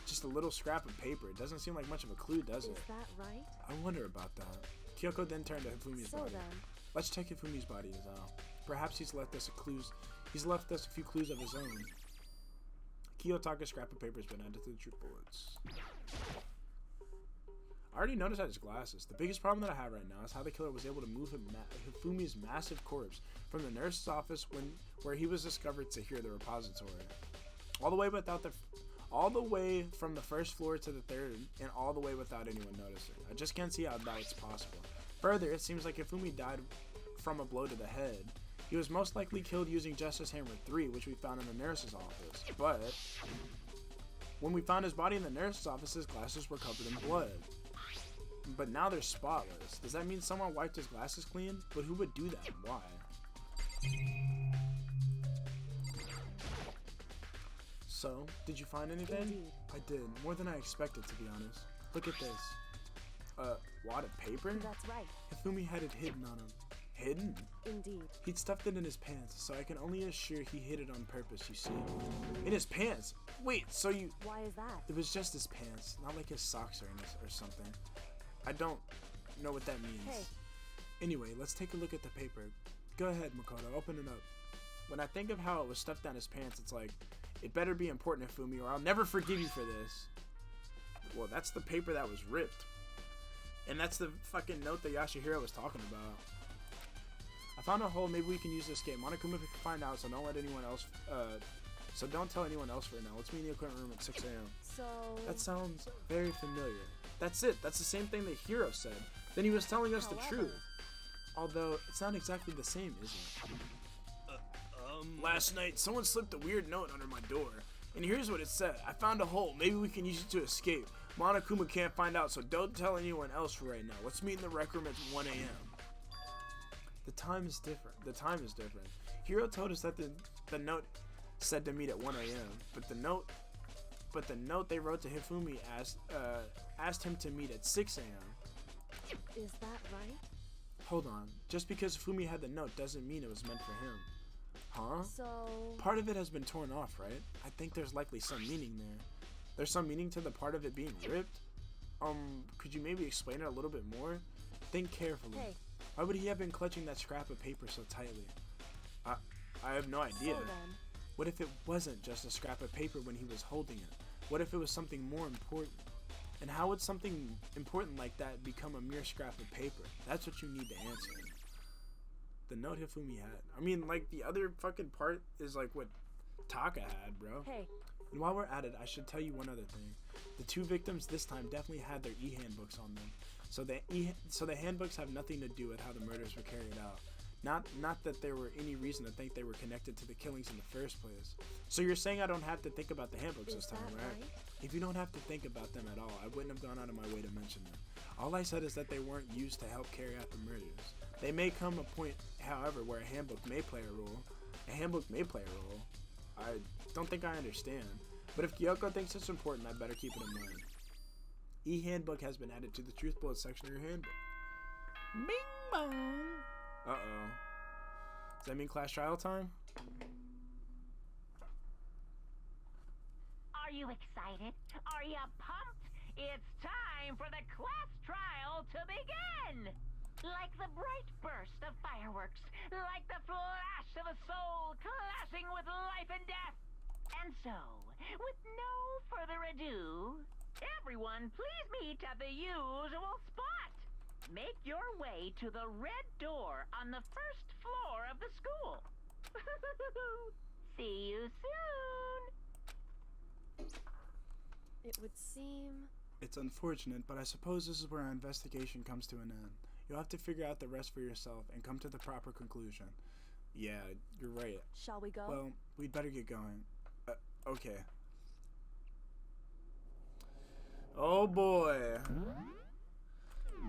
Just a little scrap of paper. It doesn't seem like much of a clue, does it? Is that right? I wonder about that. Kyoko then turned to Hifumi's So body. then, Let's check Hifumi's body as well. Perhaps he's left us a few clues of his own. Kiyotaka's scrap of paper has been added to the truth bullets. I already noticed that his glasses. The biggest problem that I have right now is how the killer was able to move Hifumi's massive corpse from the nurse's office where he was discovered to here, the repository. All the way from the first floor to the third, and all the way without anyone noticing. I just can't see how that's possible. Further, it seems like Hifumi died from a blow to the head. He was most likely killed using Justice Hammer 3, which we found in the nurse's office. But when we found his body in the nurse's office, his glasses were covered in blood. But now they're spotless. Does that mean someone wiped his glasses clean? But who would do that and why? So, did you find anything? Indeed. I did. More than I expected, to be honest. Look at this. Wad of paper? That's right. Hifumi had it hidden on him. Hidden? Indeed. He'd stuffed it in his pants, so I can only assure he hid it on purpose, you see. In his pants? Wait, so you... Why is that? It was just his pants, not like his socks or something. I don't know what that means. Hey. Anyway, let's take a look at the paper. Go ahead, Makoto, open it up. When I think of how it was stuffed down his pants, it's like, it better be important, Hifumi, or I'll never forgive you for this. Well, that's the paper that was ripped. And that's the fucking note that Yashihiro was talking about. I found a hole. Maybe we can use this escape. Monokuma can find out, so don't let anyone else. So don't tell anyone else right now. Let's meet in the equipment room at 6 a.m. So... That sounds very familiar. That's it. That's the same thing the hero said. Then he was telling us the truth. Although it's not exactly the same, is it? Last night, someone slipped a weird note under my door, and here's what it said. I found a hole. Maybe we can use it to escape. Monokuma can't find out, so don't tell anyone else for right now. Let's meet in the rec room at 1 a.m. The time is different. Hiro told us that the note said to meet at 1 a.m. But the note they wrote to Hifumi asked him to meet at 6 a.m. Is that right? Hold on. Just because Hifumi had the note doesn't mean it was meant for him. Huh? So... Part of it has been torn off, right? I think there's likely some meaning there. There's some meaning to the part of it being ripped? Could you maybe explain it a little bit more? Think carefully. Hey. Why would he have been clutching that scrap of paper so tightly? I have no idea. So then... What if it wasn't just a scrap of paper when he was holding it? What if it was something more important? And how would something important like that become a mere scrap of paper? That's what you need to answer. The note Hifumi had. I mean, like, the other fucking part is like what Taka had, bro. Hey. And while we're at it, I should tell you one other thing. The two victims this time definitely had their e-handbooks on them. So the handbooks have nothing to do with how the murders were carried out. Not that there were any reason to think they were connected to the killings in the first place. So you're saying I don't have to think about the handbooks this time, right? If you don't have to think about them at all, I wouldn't have gone out of my way to mention them. All I said is that they weren't used to help carry out the murders. They may come a point, however, where a handbook may play a role. I don't think I understand. But if Kyoko thinks it's important, I better keep it in mind. E-handbook has been added to the Truth Bullet section of your handbook. Bing bong! Uh-oh. Does that mean class trial time? Are you excited? Are you pumped? It's time for the class trial to begin! Like the bright burst of fireworks, like the flash of a soul clashing with life and death. And so, with no further ado, everyone please meet at the usual spot. Make your way to the red door on the first floor of the school. See you soon. It would seem... It's unfortunate, but I suppose this is where our investigation comes to an end. You'll have to figure out the rest for yourself and come to the proper conclusion. Yeah, you're right. Shall we go? Well, we'd better get going. Okay. Oh boy.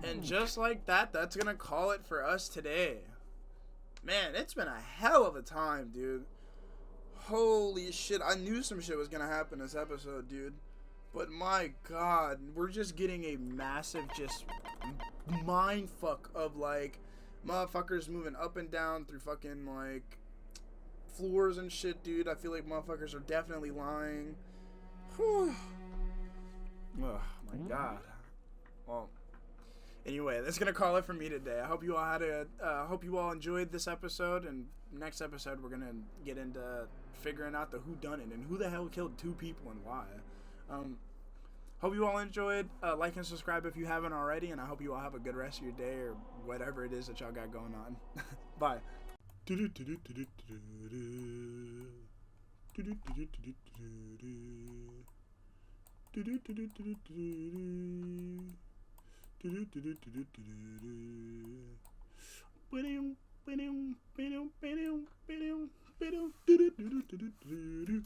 And just like that, that's gonna call it for us today. Man, it's been a hell of a time, dude. Holy shit, I knew some shit was gonna happen this episode, dude. But my god, we're just getting a massive just mind fuck of like motherfuckers moving up and down through fucking like floors and shit, dude. I feel like motherfuckers are definitely lying. Whew. Oh my god. Well, Anyway, that's gonna call it for me today. I hope you all enjoyed this episode, and next episode we're gonna get into figuring out the whodunit and who the hell killed 2 people and why. Hope you all enjoyed. Like and subscribe if you haven't already, and I hope you all have a good rest of your day or whatever it is that y'all got going on. Bye.